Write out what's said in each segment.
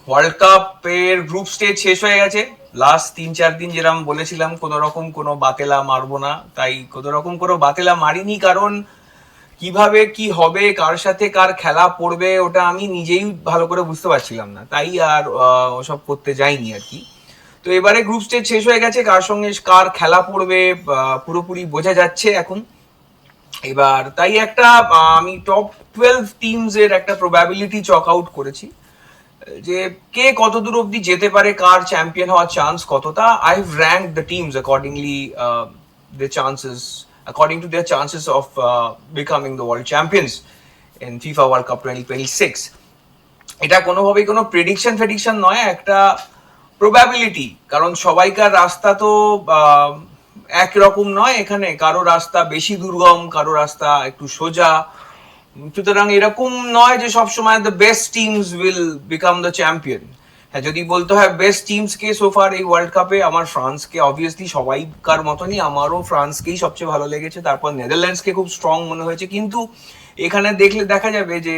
World কাপের group stage শেষ হয়ে গেছে। লাস্ট 3-4 দিন যেরকম বলেছিলাম কোনো রকম কোনো বাতেলা মারবো না, তাই কোনো রকম কোনো বাতেলা মারিনি। কারণ কিভাবে কি হবে, কার সাথে কার খেলা পড়বে, ওটা আমি নিজেই ভালো করে বুঝতে পারছিলাম না, তাই আর ওসব করতে যাইনি আর কি। তো এবারে গ্রুপ স্টেজ শেষ হয়ে গেছে, কার সঙ্গে কার খেলা পড়বে পুরোপুরি বোঝা যাচ্ছে এখন। এবার তাই একটা আমি টপ 12 টিমস এর একটা প্রবাবিলিটি চক আউট করেছি, যে কে কত দূর অব্দি যেতে পারে, কার চ্যাম্পিয়ন হওয়ার চান্স কতটা। I have rank the teams accordingly, the chances according to their chances of becoming the world champions in FIFA World Cup 2026. এটা কোনোভাবেই কোনো প্রেডিকশন নয়, একটা প্রবাবিলিটি। কারণ সবাইকার রাস্তা তো একরকম নয়, এখানে কারো রাস্তা বেশি দুর্গম, কারো রাস্তা একটু সোজা। সুতরাং এরকম নয় যে সবসময় the best teams will become the champion. হ্যাঁ, যদি বলতে হয় বেস্ট টিমস কে সোফার এই ওয়ার্ল্ড কাপে, আমার ফ্রান্সকে অবভিয়াসলি সবাইকার মতনই আমারও ফ্রান্সকেই সবচেয়ে ভালো লেগেছে। তারপর নেদারল্যান্ডসকে খুব স্ট্রং মনে হয়েছে, কিন্তু এখানে দেখলে দেখা যাবে যে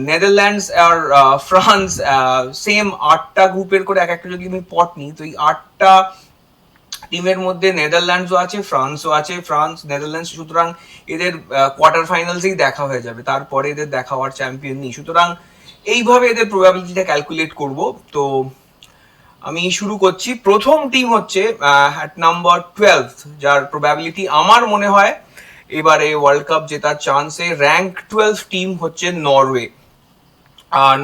নেদারল্যান্ডস আর ফ্রান্স সেম 8টা গ্রুপের করে এক একটা যদি আমি পট নিই, তো এই 8টা টিমের মধ্যে নেদারল্যান্ডসও আছে, ফ্রান্সও আছে। ফ্রান্স নেদারল্যান্ডস, সুতরাং এদের কোয়ার্টার ফাইনালসেই দেখা হয়ে যাবে, তারপরে এদের দেখা হওয়ার চ্যাম্পিয়ন নেই। সুতরাং এইভাবে এদের প্রবাবিলিটিটা ক্যালকুলেট করব। তো আমি শুরু করছি। প্রথম টিম হচ্ছে অ্যাট নাম্বার 12, যার প্রবাবিলিটি আমার মনে হয় এবারে ওয়ার্ল্ড কাপ জেতার চান্সে র্যাঙ্ক 12 টিম হচ্ছে নরওয়ে।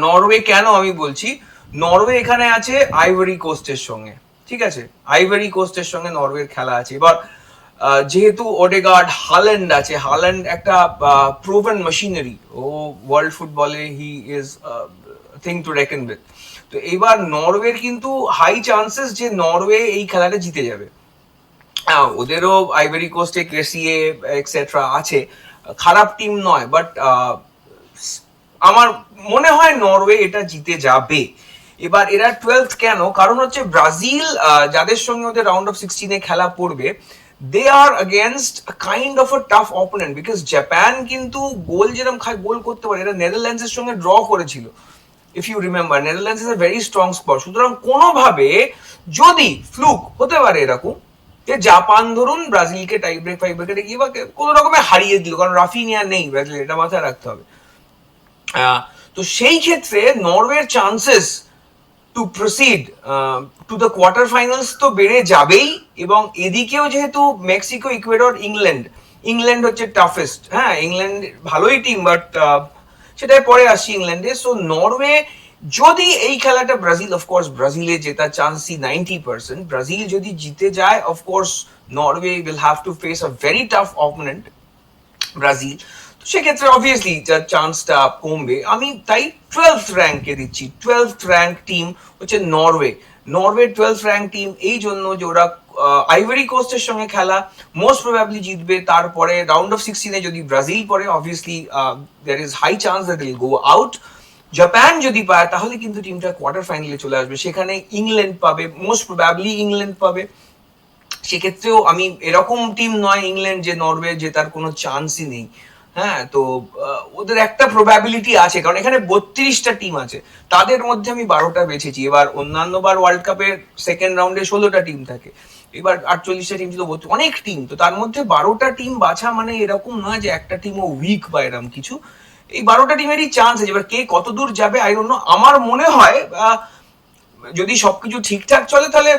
নরওয়ে কেন আমি বলছি, নরওয়ে এখানে আছে আইভরি কোস্টের সঙ্গে, ঠিক আছে? আইভরি কোস্টের সঙ্গে নরওয়ের খেলা আছে। এবার যেহেতু ওডেগার্ড, হাল্যান্ড আছে, হাল্যান্ড একটা প্রুভেন মেশিনারি, ও ওয়ার্ল্ড ফুটবলে he is thing to recon with. তো এবার নরওয়ের কিন্তু হাই চান্সেস যে নরওয়ে এই খেলাটা জিতে যাবে। ওদেরও আইভরি কোস্টে কেসিএ এক্সেট্রা আছে, খারাপ টিম নয়, বাট আমার মনে হয় নরওয়ে এটা জিতে যাবে। এবার এরা 12th কেন, কারণ হচ্ছে ব্রাজিল যাদের সঙ্গে ওদের রাউন্ড অফ 16-এ খেলা পড়বে, they are against kind of a tough opponent, because Japan কিন্তু গোল যেরকম খায় গোল করতে পারে, এরা নেদারল্যান্ডস এর সঙ্গে ড্র করেছিল, if you remember. Netherlands is a very strong spot. সুতরাং কোনোভাবে যদি ফ্লুক হতে পারে এরকম যে জাপান ধরুন ব্রাজিলকে টাই ব্রেক ফাই ব্রেকে গিয়ে বা কোনো রকমে হারিয়ে দিল, কারণ রাফিনিয়া নেই ব্রাজিল, এটা মাথায় রাখতে হবে। তো সেই ক্ষেত্রে নরওয়ের chances two proceed to the quarter finals তো বেড়ে যাবেই, এবং এদিকেও যেহেতু মেক্সিকো, ইকুয়েডর, ইংল্যান্ড হচ্ছে টাফেস্ট। হ্যাঁ, ইংল্যান্ড ভালোই টিম, বাট সেটাই পরে আসছি ইংল্যান্ডে। সো নরওয়ে যদি এই খেলাটা ব্রাজিল, অফকোর্স ব্রাজিলে জেতার চান্সই 90%। ব্রাজিল যদি জিতে যায়, of course Norway will have to face a very tough opponent Brazil. তো সেক্ষেত্রে অবভিয়াসলি চান্সটা কমবে। আমি তাই 12th র্যাঙ্কে দিচ্ছি। 12th র্যাঙ্ক টিম হচ্ছে Norway. Norway 12th rank team এই জন্য যে ওরা আইভরি কোস্টের সঙ্গে খেলা মোস্ট প্রবাবলি জিতবে। তারপরে রাউন্ড অফ 16-এ যদি ব্রাজিল পড়ে, obviously there is high chance that will go out. Japan যদি পায় তাহলে কিন্তু টিমটা কোয়ার্টার ফাইনালে চলে আসবে, সেখানে ইংল্যান্ড পাবে, মোস্ট প্রবাবলি ইংল্যান্ড পাবে। সেক্ষেত্রেও আমি এরকম টিম নয় ইংল্যান্ড যে নরওয়ে জেতার কোনো চান্সই নেই। হ্যাঁ, তো ওদের একটা প্রবাবিলিটি আছে, কারণ এখানে 32টা টিম আছে, তাদের মধ্যে আমি 12টা বেছেছি। এবার অন্যান্য বার ওয়ার্ল্ড কাপের সেকেন্ড রাউন্ডে 16টা টিম থাকে, এবার 48টা টিম ছিল, অনেক টিম। তো তার মধ্যে 12টা টিম বাছা মানে এরকম নয় যে একটা টিমও উইক বা এরকম কিছু। এই 12টা টিমেরই চান্স আছে। এবার কে কত দূর যাবে আই ডোন্ট নো। আমার মনে হয় যদি সবকিছু ঠিকঠাক চলে তাহলে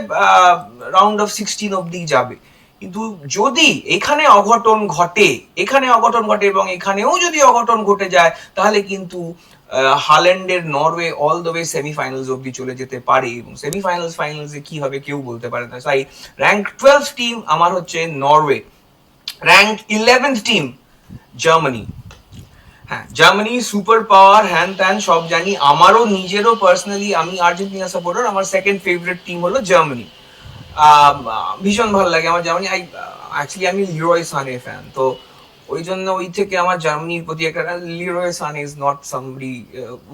রাউন্ড অফ 16 অব্দি যাবে। কিন্তু যদি এখানে অঘটন ঘটে এবং এখানেও যদি অঘটন ঘটে যায়, তাহলে কিন্তু হাল্যান্ডের Norway all the way semifinals অব্দি চলে যেতে পারে, এবং ফাইনালসে কি হবে কেউ বলতে পারে না। তাই র্যাঙ্ক 12 টিম আমার হচ্ছে নরওয়ে। Rank 11 team Germany. হ্যাঁ, জার্মানি সুপার পাওয়ার, হ্যান ত্যান সব জানি। আমারও নিজেরও পার্সোনালি, আমি আর্জেন্টিনা সাপোর্টার, আমার সেকেন্ড ফেভারিট টিম হলো জার্মানি। ভীষণ ভালো লাগে আমার জার্মানি। অ্যাকচুয়ালি আমি লিরয় সানে ফ্যান, তো ওই জন্য ওই থেকে আমার জার্মানির প্রতি একটা, Leroy Sane is not somebody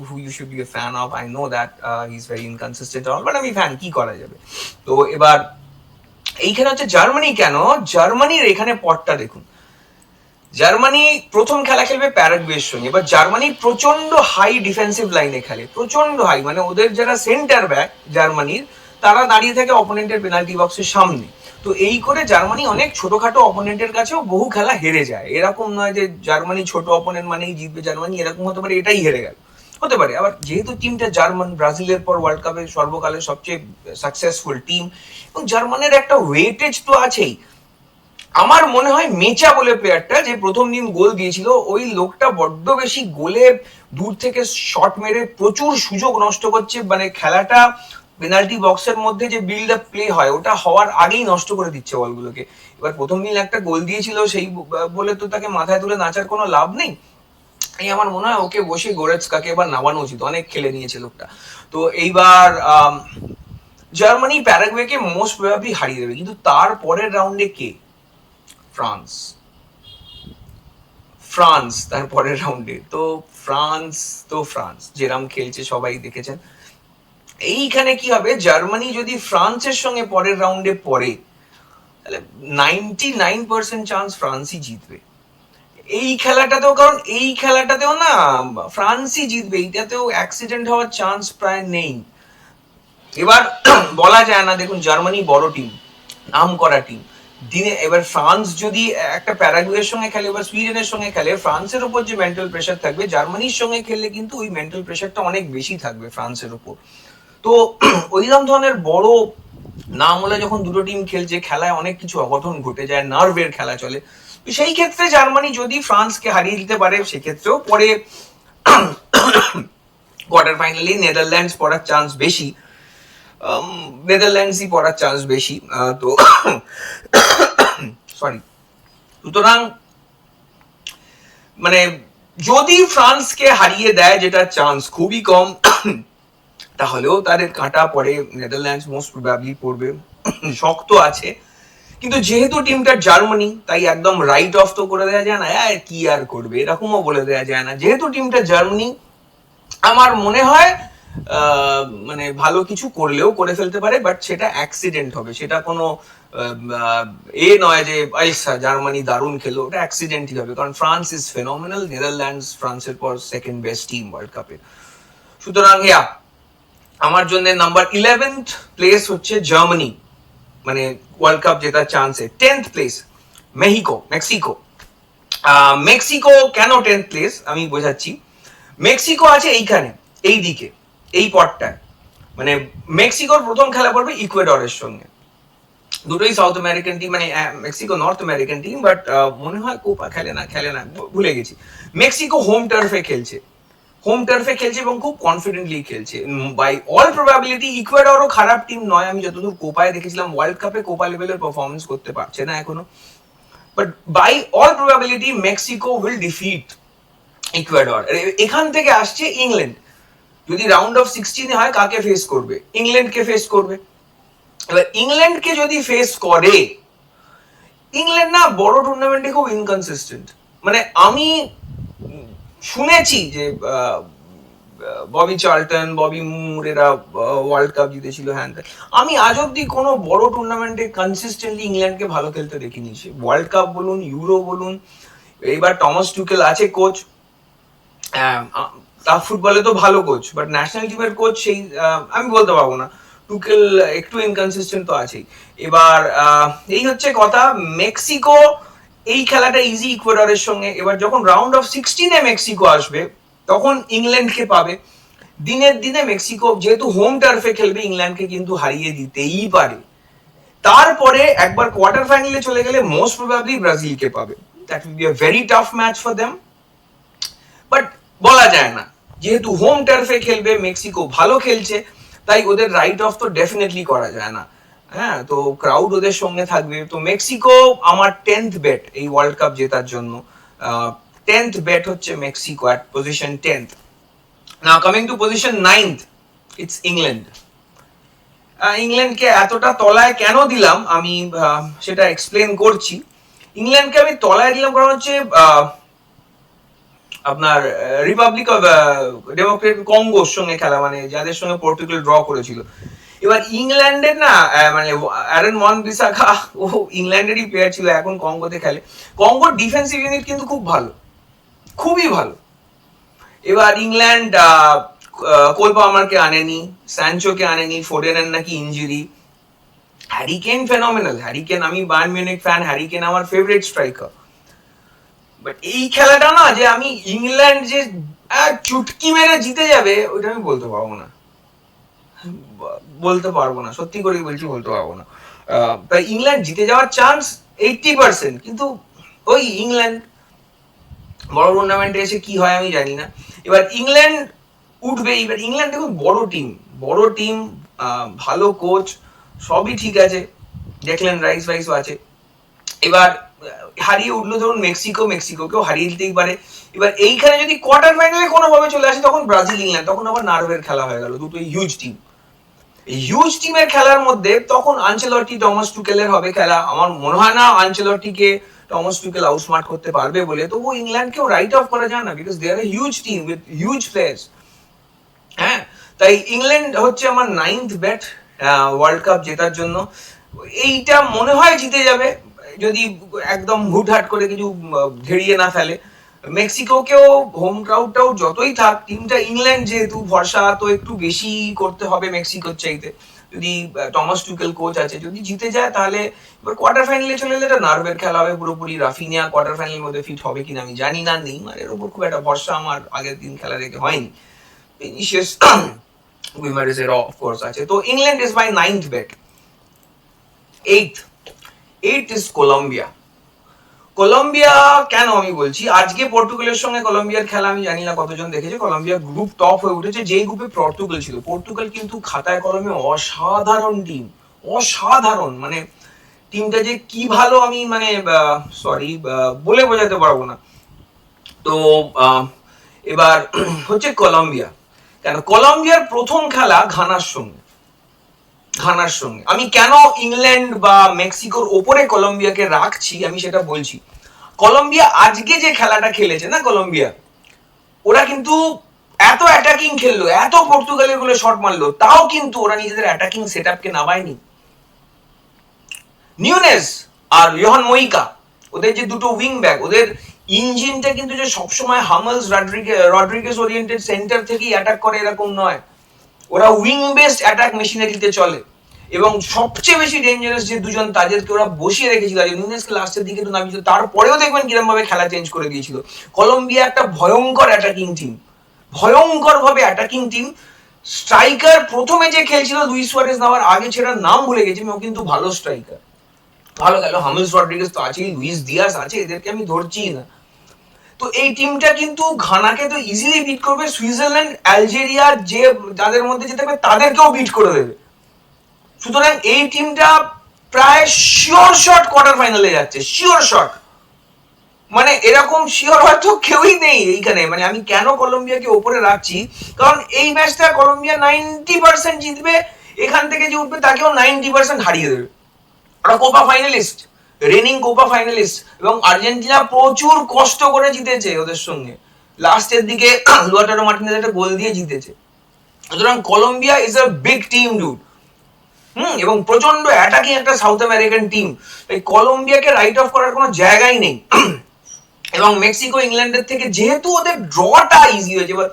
who you should be a fan of, I know that he is very inconsistent all, but আমি ফ্যান, কি করা যাবে। তো এবার এইখানে হচ্ছে জার্মানি কেন, জার্মানির এখানে পটটা দেখুন। জার্মানি প্রথম খেলা খেলবে প্যারাগুয়ের সঙ্গে। এবার জার্মানি প্রচন্ড হাই ডিফেন্সিভ লাইনে খেলে, প্রচন্ড হাই, মানে ওদের যারা সেন্টার ব্যাক জার্মানির, তারা দাঁড়িয়ে থাকে অপোনেন্টের পেনাল্টি বক্সের সামনে। তো এই করে জার্মানি অনেক ছোটখাটো অপোনেন্টের কাছেও বহু খেলা হেরে যায়। এরকম নয় যে জার্মানি ছোট অপোনেন্ট মানেই জিতবে জার্মানি, এরকম হতে পারে এটাই হেরে গেল, হতে পারে। আবার যেহেতু টিমটা জার্মান, ব্রাজিলের পর ওয়ার্ল্ড কাপে সর্বকালের সবচেয়ে সাকসেসফুল টিম, এবং জার্মানের একটা ওয়েটেজ তো আছেই। আমার মনে হয় মেচা বলে প্লেয়ারটা যে প্রথম দিন গোল দিয়েছিল, ওই লোকটা বড্ড বেশি গোলে দূর থেকে শট মেরে প্রচুর সুযোগ নষ্ট করছে, মানে খেলাটা পেনাল্টি বক্সের মধ্যে যে বিল্ড আপ প্লে হয় ওটা হওয়ার আগেই নষ্ট করে দিচ্ছে বলগুলোকে। এবার প্রথম দিন একটা গোল দিয়েছিল, সেই বলে তো তাকে মাথায় তুলে নাচার কোনো লাভ নেই। এই আমার মনে হয় ওকে বসে গোরেৎস্কাকে এবার নামানো উচিত, অনেক খেলে নিয়েছে লোকটা। তো এইবার জার্মানি প্যারাগুয়েকে মোস্ট প্রবাবলি হারিয়ে দেবে, কিন্তু তার পরের রাউন্ডে কে? ফ্রান্স। ফ্রান্স তারপরের রাউন্ডে তো ফ্রান্স, তো ফ্রান্স যেরাম খেলছে সবাই দেখেছেন। এইখানে কি হবে, জার্মানি যদি ফ্রান্সের সঙ্গে পরের রাউন্ডে পড়ে, তাহলে 99% চান্স ফ্রান্সই জিতবে এই খেলাটাতেও। কারণ এই খেলাটাতেও না ফ্রান্সই জিতবে, এইটাতেও অ্যাক্সিডেন্ট হওয়ার চান্স প্রায় নেই। এবার বলা যায় না, দেখুন জার্মানি বড় টিম, নাম করা টিম, দিনে এবার ফ্রান্স যদি একটা প্যারাগুয়ের সঙ্গে খেলে বা সুইডেনের সঙ্গে খেলে, ফ্রান্সের উপর যে মেন্টাল প্রেশার থাকবে, জার্মানির সঙ্গে খেললে কিন্তু ওই মেন্টাল প্রেশারটা অনেক বেশি থাকবে ফ্রান্সের উপর। তো ওইরকম ধরনের বড় নাম হলে যখন দুটো টিম খেলছে, খেলায় অনেক কিছু অঘটন ঘটে যায়, নার্ভের খেলা চলে। সেই ক্ষেত্রে জার্মানি যদি ফ্রান্সকে হারিয়ে দিতে পারে, সেক্ষেত্রেও পরে কোয়ার্টার ফাইনালি নেদারল্যান্ডস পড়ার চান্স বেশি, নেদারল্যান্ডসই পড়ার চান্স বেশি। তো সরি, সুতরাং মানে যদি ফ্রান্সকে হারিয়ে দেয়, যেটা চান্স খুবই কম, তাহলেও তাদের কাঁটা পড়ে, নেদারল্যান্ডস মোস্ট প্রবাবলি পড়বে, শক্ত আছে। কিন্তু যেহেতু টিমটা জার্মানি, তাই একদম রাইট অফ তো করে দেওয়া যায় না, কি আর করবে এরকমও বলে দেওয়া যায় না। যেহেতু টিমটা জার্মানি, আমার মনে হয় মানে ভালো কিছু করলেও করে ফেলতে পারে, বাট সেটা অ্যাক্সিডেন্ট হবে, সেটা কোনো এ নয় যে জার্মানি দারুণ খেলো, ওটা অ্যাক্সিডেন্টই হবে। কারণ ফ্রান্স ইজ ফেনোমেনাল, নেদারল্যান্ডস ফ্রান্সের পর সেকেন্ড বেস্ট টিম ওয়ার্ল্ড কাপে। সুতরাং আমার জন্য নাম্বার 11th প্লেস হচ্ছে জার্মানি, মানে ওয়ার্ল্ড কাপ জেতার চান্সে। 10th place Mexico. মেক্সিকো কেন 10th প্লেস আমি বোঝাচ্ছি। মেক্সিকো আছে এইখানে, এই দিকে, এই পটটায়, মানে মেক্সিকোর প্রথম খেলা পড়বে ইকুয়েডরের সঙ্গে। দুটোই সাউথ আমেরিকান টিম, মানে Mexico north American team, but মনে হয় কোপা খেলে না, ভুলে গেছি। মেক্সিকো হোম টার্ফে খেলছে, এবং খুব কনফিডেন্টলি খেলছে। বাই অল প্রবাবিলিটি ইকুয়েডরও খারাপ টিম নয়, আমি যতদূর কোপায় দেখেছিলাম, ওয়ার্ল্ড কাপে কোপা লেভেলের পারফরমেন্স করতে পারছে না এখনো, but by all probability Mexico will defeat Ecuador. এখান থেকে আসছে ইংল্যান্ড, যদি রাউন্ড অফ 16 হয় কাকে ফেস করবে? ইংল্যান্ডকে ফেস করবে। এবার ইংল্যান্ডকে যদি ফেস করে, ইংল্যান্ড না বড় টুর্নামেন্টে খুব ইনকনসিস্টেন্ট, মানে আমি শুনেছি যে ববি চার্লটন, ববি মুর এরা ওয়ার্ল্ড কাপ জিতেছিল, হ্যাঁ, আমি আজ অব্দি কোনো বড় টুর্নামেন্টে কনসিস্টেন্টলি ইংল্যান্ডকে ভালো খেলতে দেখিনি। সে ওয়ার্ল্ড কাপ বলুন, ইউরো বলুন, এইবার টমাস টুকেল আছে কোচ, ক্লাব ফুটবলে তো ভালো কোচ, বাট ন্যাশনাল টিমের কোচ সেই আমি বলতে পারবো না। টুকেল একটু ইনকনসিস্টেন্ট তো আছেই। এবার এই হচ্ছে কথা। মেক্সিকো এই খেলাটা ইজি ইকুয়েডরের সঙ্গে। এবার যখন রাউন্ড অফ 16-এ মেক্সিকো আসবে, তখন ইংল্যান্ডকে পাবে। দিনের দিনে মেক্সিকো যেহেতু হোম টার্ফে খেলবে, ইংল্যান্ডকে কিন্তু হারিয়ে দিতেই পারে। তারপরে একবার কোয়ার্টার ফাইনালে চলে গেলে মোস্ট প্রবাবলি ব্রাজিলকে পাবে। That will be a very tough match for them, but বলা যায় না। যেহেতু হোম টার্ফে খেলবে, মেক্সিকো ভালো খেলছে, তাই ওদের রাইট অফ তো ডেফিনেটলি করা যায় না। হ্যাঁ, তো ক্রাউড ওদের সঙ্গে থাকবে। তো মেক্সিকো আমার 10th বেট এই ওয়ার্ল্ড কাপ জেতার জন্য। 10th বেট হচ্ছে Mexico at position 10th। Now coming to position 9th, it's England. ইংল্যান্ডকে এতটা তলায় কেন দিলাম আমি সেটা এক্সপ্লেন করছি। ইংল্যান্ডকে আমি তলায় দিলাম কারণ হচ্ছে আপনার রিপাবলিক অফ ডেমোক্রেটিক কঙ্গোর সঙ্গে খেলা, মানে যাদের সঙ্গে পর্তুগাল ড্র করেছিল, এবার ইংল্যান্ডের না মানে অ্যারন ওয়ান বিসাকা, ও ইংল্যান্ডেরই প্লেয়ার ছিল, এখন কঙ্গোতে খেলে। কঙ্গোর ডিফেন্সিভ ইউনিট কিন্তু খুব ভালো, খুবই ভালো। এবার ইংল্যান্ড কোল পামারকে আনেনি, স্যানচোকে আনেনি, ফোডেনের নাকি ইনজুরি। হ্যারিকেন ফেনোমেনাল, হ্যারিকেন, আমি বায়ার্ন মিউনিখ ফ্যান, হ্যারিকেন আমার ফেভারিট স্ট্রাইকার। বাট এই খেলাটা না, যে আমি ইংল্যান্ড যে চুটকি মেরে জিতে যাবে, ওইটা আমি বলতে পারবো না, সত্যি করে বলছি, বলতে পারবো না। তাই ইংল্যান্ড জিতে যাওয়ার চান্স 80%, কিন্তু ওই ইংল্যান্ড বড় টুর্নামেন্টে এসে কি হয় আমি জানি না। এবার ইংল্যান্ড উঠবে। এবার ইংল্যান্ড দেখুন বড় টিম, ভালো কোচ, সবই ঠিক আছে, দেখলেন রাইস ফাইসও আছে। এবার হারিয়ে উঠলো ধরুন মেক্সিকোকেও হারিয়ে দিতেই পারে। এবার এইখানে যদি কোয়ার্টার ফাইনালে কোনোভাবে চলে আসে, তখন ব্রাজিল ইংল্যান্ড, তখন আবার নার্ভের খেলা হয়ে গেল, দুটোই হিউজ টিম। এই হিউজ টিমের খেলার মধ্যে তখন আনচেলটি টমাস টুকেলের হবে খেলা। আমার মনে হয় না আনচেলটিকে টমাস টুকেল আউটস্মার্ট করতে পারবে বলে, তবু ইংল্যান্ডকেও রাইট অফ করা যায় না, because they are a huge team with huge players. হ্যাঁ, তাই ইংল্যান্ড হচ্ছে আমার 9th ব্যাট ওয়ার্ল্ড কাপ জেতার জন্য। এইটা মনে হয় জিতে যাবে, যদি একদম হুটহাট করে কিছু ধেড়িয়ে না ফেলে। মেক্সিকোকেও হোম ক্রাউডটাও যতই থাক, টিমটা ইংল্যান্ড যেহেতু, ভরসা তো একটু বেশি করতে হবে মেক্সিকোর চাইতে। যদি টমাস টুকেল কোচ আছে, যদি জিতে যায়, তাহলে এবার কোয়ার্টার ফাইনালে চলে এলে এটা নার্ভের খেলা হবে পুরোপুরি। রাফিনিয়া কোয়ার্টার ফাইনালের মধ্যে ফিট হবে কিনা আমি জানি না, নেইমারের ওপর খুব একটা ভরসা আমার আগের দিন খেলা দেখে হয়নি। ভিনিসিয়াস গুইমারেজের অফ কোর্স আছে। তো England is my 9th bet। 8th is Colombia কেন আমি বলছি, আজকে পর্তুগালের সঙ্গে কলম্বিয়ার খেলা আমি জানি না কতজন দেখেছে। কলম্বিয়া গ্রুপ টপ হয়ে উঠেছে, যেই গ্রুপে পর্তুগাল ছিল। পর্তুগাল কিন্তু খাতায় কলমে অসাধারণ টিম, অসাধারণ, মানে টিমটা যে কি ভালো আমি মানে সরি বলে বোঝাতে পারবো না। তো এবার হচ্ছে কলম্বিয়া, কেন কলম্বিয়ার প্রথম খেলা ঘানার সঙ্গে। আমি কেন ইংল্যান্ড বা মেক্সিকোর ওপরে কলম্বিয়াকে রাখছি আমি সেটা বলছি। কলম্বিয়া আজকে যে খেলাটা খেলেছে না, কলম্বিয়া ওরা কিন্তু এত অ্যাটাকিং খেললো, এত পর্তুগালের গুলো শট মারলো, তাও কিন্তু ওরা নিজেদের অ্যাটাকিং সেটআপকে নামায়নি। নিউনেস আর ইওহান মোইকা, ওদের যে দুটো উইং ব্যাক, ওদের ইঞ্জিনটা কিন্তু যে সবসময় হামেলস রড্রিগেজ ওরিয়েন্টেড সেন্টার থেকেই অ্যাটাক করে এরকম নয়, ওরা উইং বেসড অ্যাটাক মেশিনারিতে চলে। এবং সবচেয়ে বেশি ডেঞ্জারাস যে দুজন, তাদেরকে ওরা বসিয়ে রেখেছিল, নিউনেসকে লাস্টের দিকে তো নামিয়েছিল, তারপরেও দেখবেন কিরকম ভাবে খেলা চেঞ্জ করে দিয়েছিল। কলম্বিয়া একটা ভয়ঙ্কর অ্যাটাকিং টিম, ভয়ঙ্কর ভাবে অ্যাটাকিং টিম। স্ট্রাইকার প্রথমে যে খেলছিল লুইস সুয়ারেজ নামার আগে, সেটার নাম ভুলে গেছি, ও কিন্তু ভালো স্ট্রাইকার, ভালো গেল। হামেলস রড্রিগেজ তো আছেই, লুইস দিয়াস আছে, এদেরকে আমি ধরছি না। তো এই টিমটা কিন্তু ঘানাকে তো ইজিলি বিট করবে, সুইজারল্যান্ড, আলজেরিয়া, যে যাদের মধ্যে যেতে হবে তাদেরকেও বিট করে দেবে। সুতরাং এই টিমটা প্রায় শিওর শট কোয়ার্টার ফাইনালে যাচ্ছে, শিওর শট, মানে এরকম শিওর হয়তো কেউই নেই এইখানে। মানে আমি কেন কলম্বিয়াকে ওপরে রাখছি, কারণ এই ম্যাচটা কলম্বিয়া 90% জিতবে, এখান থেকে যে উঠবে তাকেও 90% হারিয়ে দেবে। ওরা Copa finalist, raining Copa finalist, এবং আর্জেন্টিনা প্রচুর কষ্ট করে জিতেছে ওদের সঙ্গে, লাস্টের দিকে লুয়াটারো মার্টিনেজ একটা গোল দিয়ে জিতেছে। সুতরাং Colombia is a big team dude, এবং প্রচন্ড অ্যাটাকিং একটা সাউথ আমেরিকান টিম। এই কলম্বিয়াকে রাইট অফ করার কোনো জায়গাই নেই। এবং মেক্সিকো ইংল্যান্ডের থেকে যেহেতু ওদের ড্রটা ইজি হয়েছে, এবার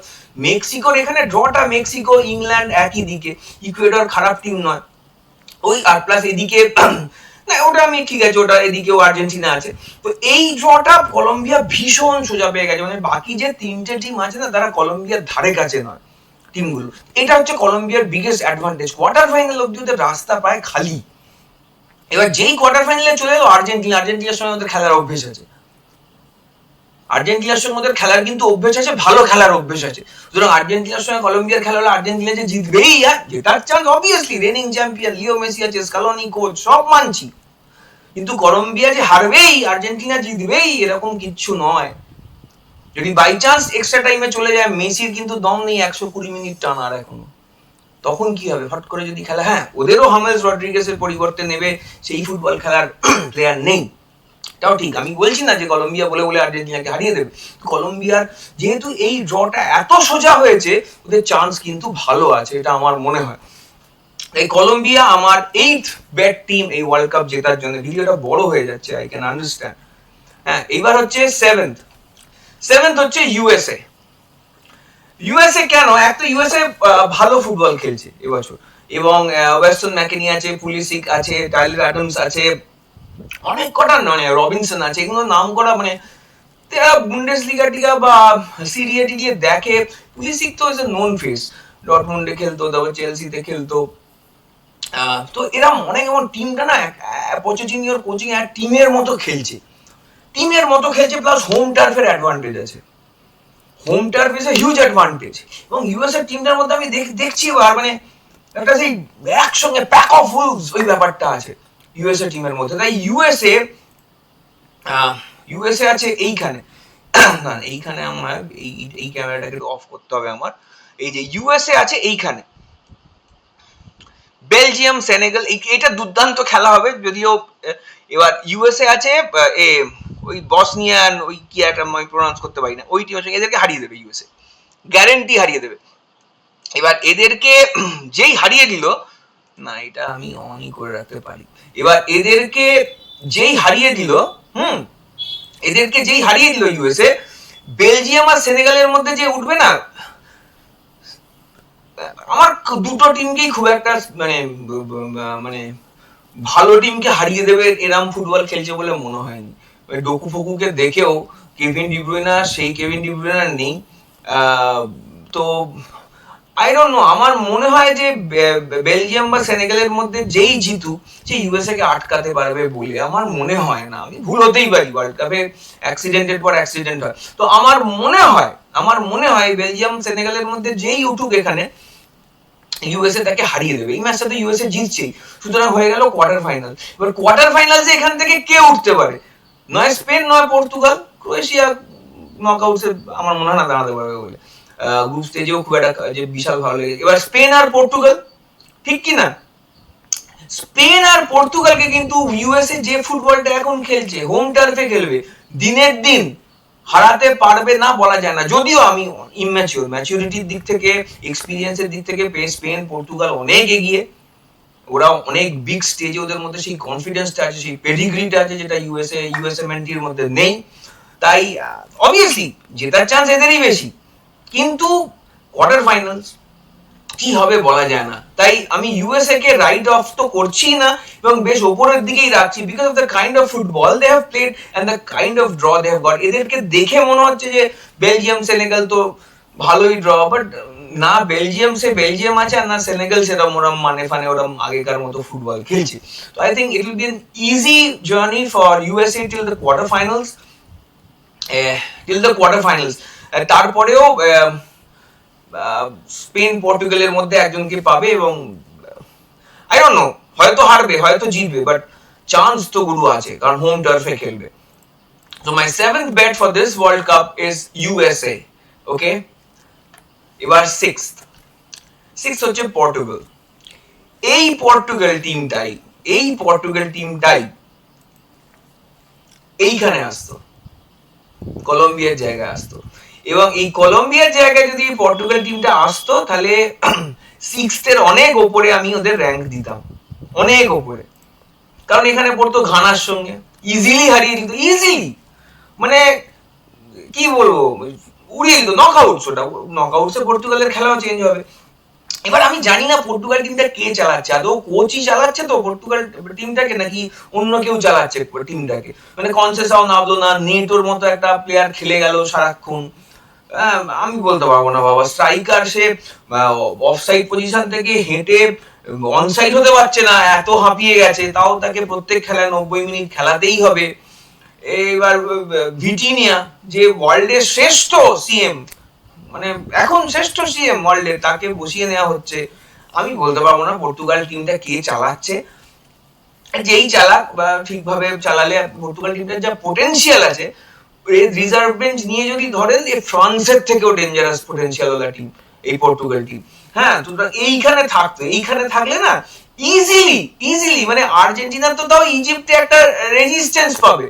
মেক্সিকোর এখানে ড্রটা, মেক্সিকো ইংল্যান্ড একই দিকে, ইকুয়েডর খারাপ টিম নয়, ওই আর প্লাস এদিকে না ওটা আমি ঠিক আছে, ওটা এদিকেও আর্জেন্টিনা আছে। তো এই ড্রটা কলম্বিয়া ভীষণ সোজা পেয়ে গেছে, মানে বাকি যে 3টে টিম আছে না, তারা কলম্বিয়ার ধারে কাছে নয় টিমগুলো। এটা হচ্ছে কলম্বিয়ার বিগেস্ট অ্যাডভান্টেজ, কোয়ার্টার ফাইনাল অব্দি ওদের রাস্তা পায় খালি। এবার যেই কোয়ার্টার ফাইনালে চলে এলো আর্জেন্টিনার সঙ্গে ওদের খেলার অভ্যেস আছে, আর্জেন্টিনার সঙ্গে ওদের খেলার কিন্তু অভ্যেস আছে, ভালো খেলার অভ্যেস আছে। সুতরাং আর্জেন্টিনার সঙ্গে কলম্বিয়ার খেলা হলে আর্জেন্টিনা যে জিতবেই, আর জেতার chance obviously, raining champion Leo Messi আছে, স্কালোনি কোচ, সব মানছি, কিন্তু কলম্বিয়া যে হারবেই, আর্জেন্টিনা জিতবেই এরকম কিচ্ছু নয়। যদি বাই চান্স এক্সট্রা টাইমে চলে যায়, মেসির কিন্তু দম নেই 120 মিনিট টানার এখনো, তখন কি হবে হট করে যদি খেলা। হ্যাঁ, ওদেরও হামেলস রড্রিগেজের পরিবর্তে নেবে সেই ফুটবল খেলার প্লেয়ার নেই, তাও ঠিক। আমি বলছি না যে কলম্বিয়া বলে বলে আর্জেন্টিনাকে হারিয়ে দেবে। কলম্বিয়ার যেহেতু এই ড্রটা এত সোজা হয়েছে, ওদের চান্স কিন্তু ভালো আছে, এটা আমার মনে হয়। এই কলম্বিয়া আমার 8th বেট টিম এই ওয়ার্ল্ড কাপ জেতার জন্য। ভিডিওটা বড় হয়ে যাচ্ছে, আই ক্যান আন্ডারস্ট্যান্ড। হ্যাঁ, এবার হচ্ছে সেভেন্থ হচ্ছে ইউএসএ। ইউএসএ কেন? এক তো ইউএসএ ভালো ফুটবল খেলছে এবছর, এবং ওয়েস্টার্ন ম্যাকেনি আছে, পুলিসিক আছে, টাইলার অ্যাডামস আছে, অনেক কটা মানে রবিনসন আছে, এগুলো নাম করা মানে বুন্ডেস লিগা টিগা বা সিরিয়া টিরিয়া দেখে। পুলিসিক তো ইজ এ নোন ফেস, ডটমুন্ডে খেলতো, তারপর চেলসিতে খেলতো। তো এরা অনেক এমন টিমটা না পচেটিনোর কোচিং এক টিমের মতো খেলছে, প্লাস হোম টার্ফের অ্যাডভান্টেজ আছে। Home turf is a huge advantage. এবং ইউএসএ টিমটার মধ্যে আমি দেখছি আর মানে একটা সেই একসঙ্গে প্যাক অফ উলভস ওই ব্যাপারটা আছে ইউএসএ টিমের মধ্যে। তাই ইউএসএ আছে এইখানে। না, এইখানে আমার এই ক্যামেরাটাকে অফ করতে হবে আমার। এই যে ইউএসএ আছে এইখানে, বেলজিয়াম, সেনেগাল, এটা দুর্দান্ত খেলা হবে। যদিও এবার ইউএসএ আছে ওই বসনিয়ান, ওই কি একটা আমি প্রোনাউন্স করতে পারি না, ওই টিমের সঙ্গে এদেরকে হারিয়ে দেবে ইউএসএ, গ্যারেন্টি হারিয়ে দেবে। এবার এদেরকে যেই হারিয়ে দিল, না এটা আমি অনই করে রাখতে পারি। এবার এদেরকে যেই হারিয়ে দিল, ইউএসএ, বেলজিয়াম আর সেনেগালের মধ্যে যে উঠবে না, আমার দুটো টিমকেই খুব একটা মানে মানে ভালো টিমকে হারিয়ে দেবে এরম ফুটবল খেলছে বলে মনে হয়নি। ডোকু ফকুকে দেখেও কেভিন ডিব্রুইনা সেই কেভিন ডিব্রুইনা নেই। তো আই ডোন্ট নো, আমার মনে হয় যে বেলজিয়াম বা সেনেগালের মধ্যে যেই জিতু সে ইউএসএ কে আটকাতে পারবে বলে আমার মনে হয় না। আমি ভুল হতেই পারি, ওয়ার্ল্ড কাপে অ্যাক্সিডেন্টের পর অ্যাক্সিডেন্ট হয়। তো আমার মনে হয় বেলজিয়াম সেনেগালের মধ্যে যেই উঠুক এখানে, ইউএসএ তাকে হারিয়ে দেবে। এই ম্যাচটা তো ইউএসএ জিতছেই, সুতরাং হয়ে গেল কোয়ার্টার ফাইনাল। এবার কোয়ার্টার ফাইনালসে এখান থেকে কে উঠতে পারে? নয় স্পেন, নয় পর্তুগাল। ক্রোয়েশিয়া নকআউটসে আমার মনে হয় না দাঁড়াতে পারবে বলে। গ্রুপ স্টেজেও খুব একটা যে বিশাল ভালো লেগেছে। এবার স্পেন আর পর্তুগাল, ঠিক কি না? স্পেন আর পর্তুগালকে কিন্তু ইউএসএ যে ফুটবলটা এখন খেলছে, হোম টার্ফে খেলবে, দিনের দিন হারাতে পারবে না বলা যায় না। যদিও আমি ম্যাচুরিটির দিক থেকে, এক্সপিরিয়েন্সের দিক থেকে স্পেন পর্তুগাল অনেক এগিয়ে। ওরা অনেক বিগ স্টেজে, ওদের মধ্যে সেই কনফিডেন্সটা আছে, সেই পেডিগ্রিটা আছে, যেটা ইউএসএ মেন্টির মধ্যে নেই। তাই অবভিয়াসলি জেতার চান্স এদেরই বেশি, কিন্তু কোয়ার্টার ফাইনালস কি হবে বলা যায় না। তাই আমি ইউএসএ কে রাইট অফ তো করছি না, এবং বেশ ওপরের দিকেই রাখছি, because of the kind of football they have played and the kind of draw they have got. এদেরকে দেখে মনে হচ্ছে যে বেলজিয়াম সেনেগাল তো ভালোই ড্র, বাট না বেলজিয়াম আছে, আর না সেনেগাল সেরকম ওরম মানে ওরম আগেকার মতো ফুটবল খেলছে। তো I think it will be N easy journey for USA till the quarter finals. তারপরেও স্পেন পর্তুগালের মধ্যে একজনকে পাবে, এবং আই ডোন্ট নো, হয়তো হারবে, হয়তো জিতবে, বাট চান্স তো গুরু আছে, কারণ হোম টার্ফে খেলবে। So my seventh bet for this World Cup is USA. Okay? এবার sixth হচ্ছে পর্তুগাল। এই পর্তুগাল টিমটাই এইখানে আসতো, কলম্বিয়ার জায়গায় আসতো। এবং এই কলম্বিয়ার জায়গায় যদি পর্তুগাল টিমটা আসতো, তাহলে সিক্সথ এর অনেক ওপরে আমি ওদের র্যাঙ্ক দিতাম, অনেক ওপরে। কারণ এখানে পড়তো ঘানার সঙ্গে, ইজিলি হারিয়ে দিত, ইজিলি মানে কি বলবো, উড়িয়ে দিত নকআউটসে পর্তুগালের খেলাও চেঞ্জ হবে। এবার আমি জানি না পর্তুগাল টিমটা কে চালাচ্ছে, আদৌ কোচই চালাচ্ছে তো পর্তুগাল টিমটাকে, নাকি অন্য কেউ চালাচ্ছে টিমটাকে। মানে কনসেসাও নামলো না, নেটোর মতো একটা প্লেয়ার খেলে গেল সারাক্ষণ, আমি বলতে পারবো না বাবা। স্ট্রাইকার সে অফসাইড পজিশন থেকে হেঁটে অনসাইড হতে পারছে না, এত হাঁপিয়ে গেছে, তাও তাকে প্রত্যেক খেলায় 90 মিনিট খেলাতেই হবে। এবার ভিটিনিয়া, যে ওয়ার্ল্ডের শ্রেষ্ঠ সিএম, মানে এখন শ্রেষ্ঠ সিএম ওয়ার্ল্ডের, তাকে বসিয়ে নেওয়া হচ্ছে। আমি বলতে পারবো না পর্তুগাল টিমটা কে চালাচ্ছে। যেই চালাক বা ঠিকভাবে চালালে পর্তুগাল টিমটার যা পোটেনশিয়াল আছে, রিজার্ভ বেঞ্চ নিয়ে যদি ধরেন, ফ্রান্সের থেকেও ডেঞ্জারাস পোটেনশিয়াল ওলা টিম এই পর্তুগাল টিম। হ্যাঁ, এইখানে থাকলে না ইজিলি মানে আর্জেন্টিনা তো তাও ইজিপ্টে একটা রেজিস্ট্যান্স পাবে।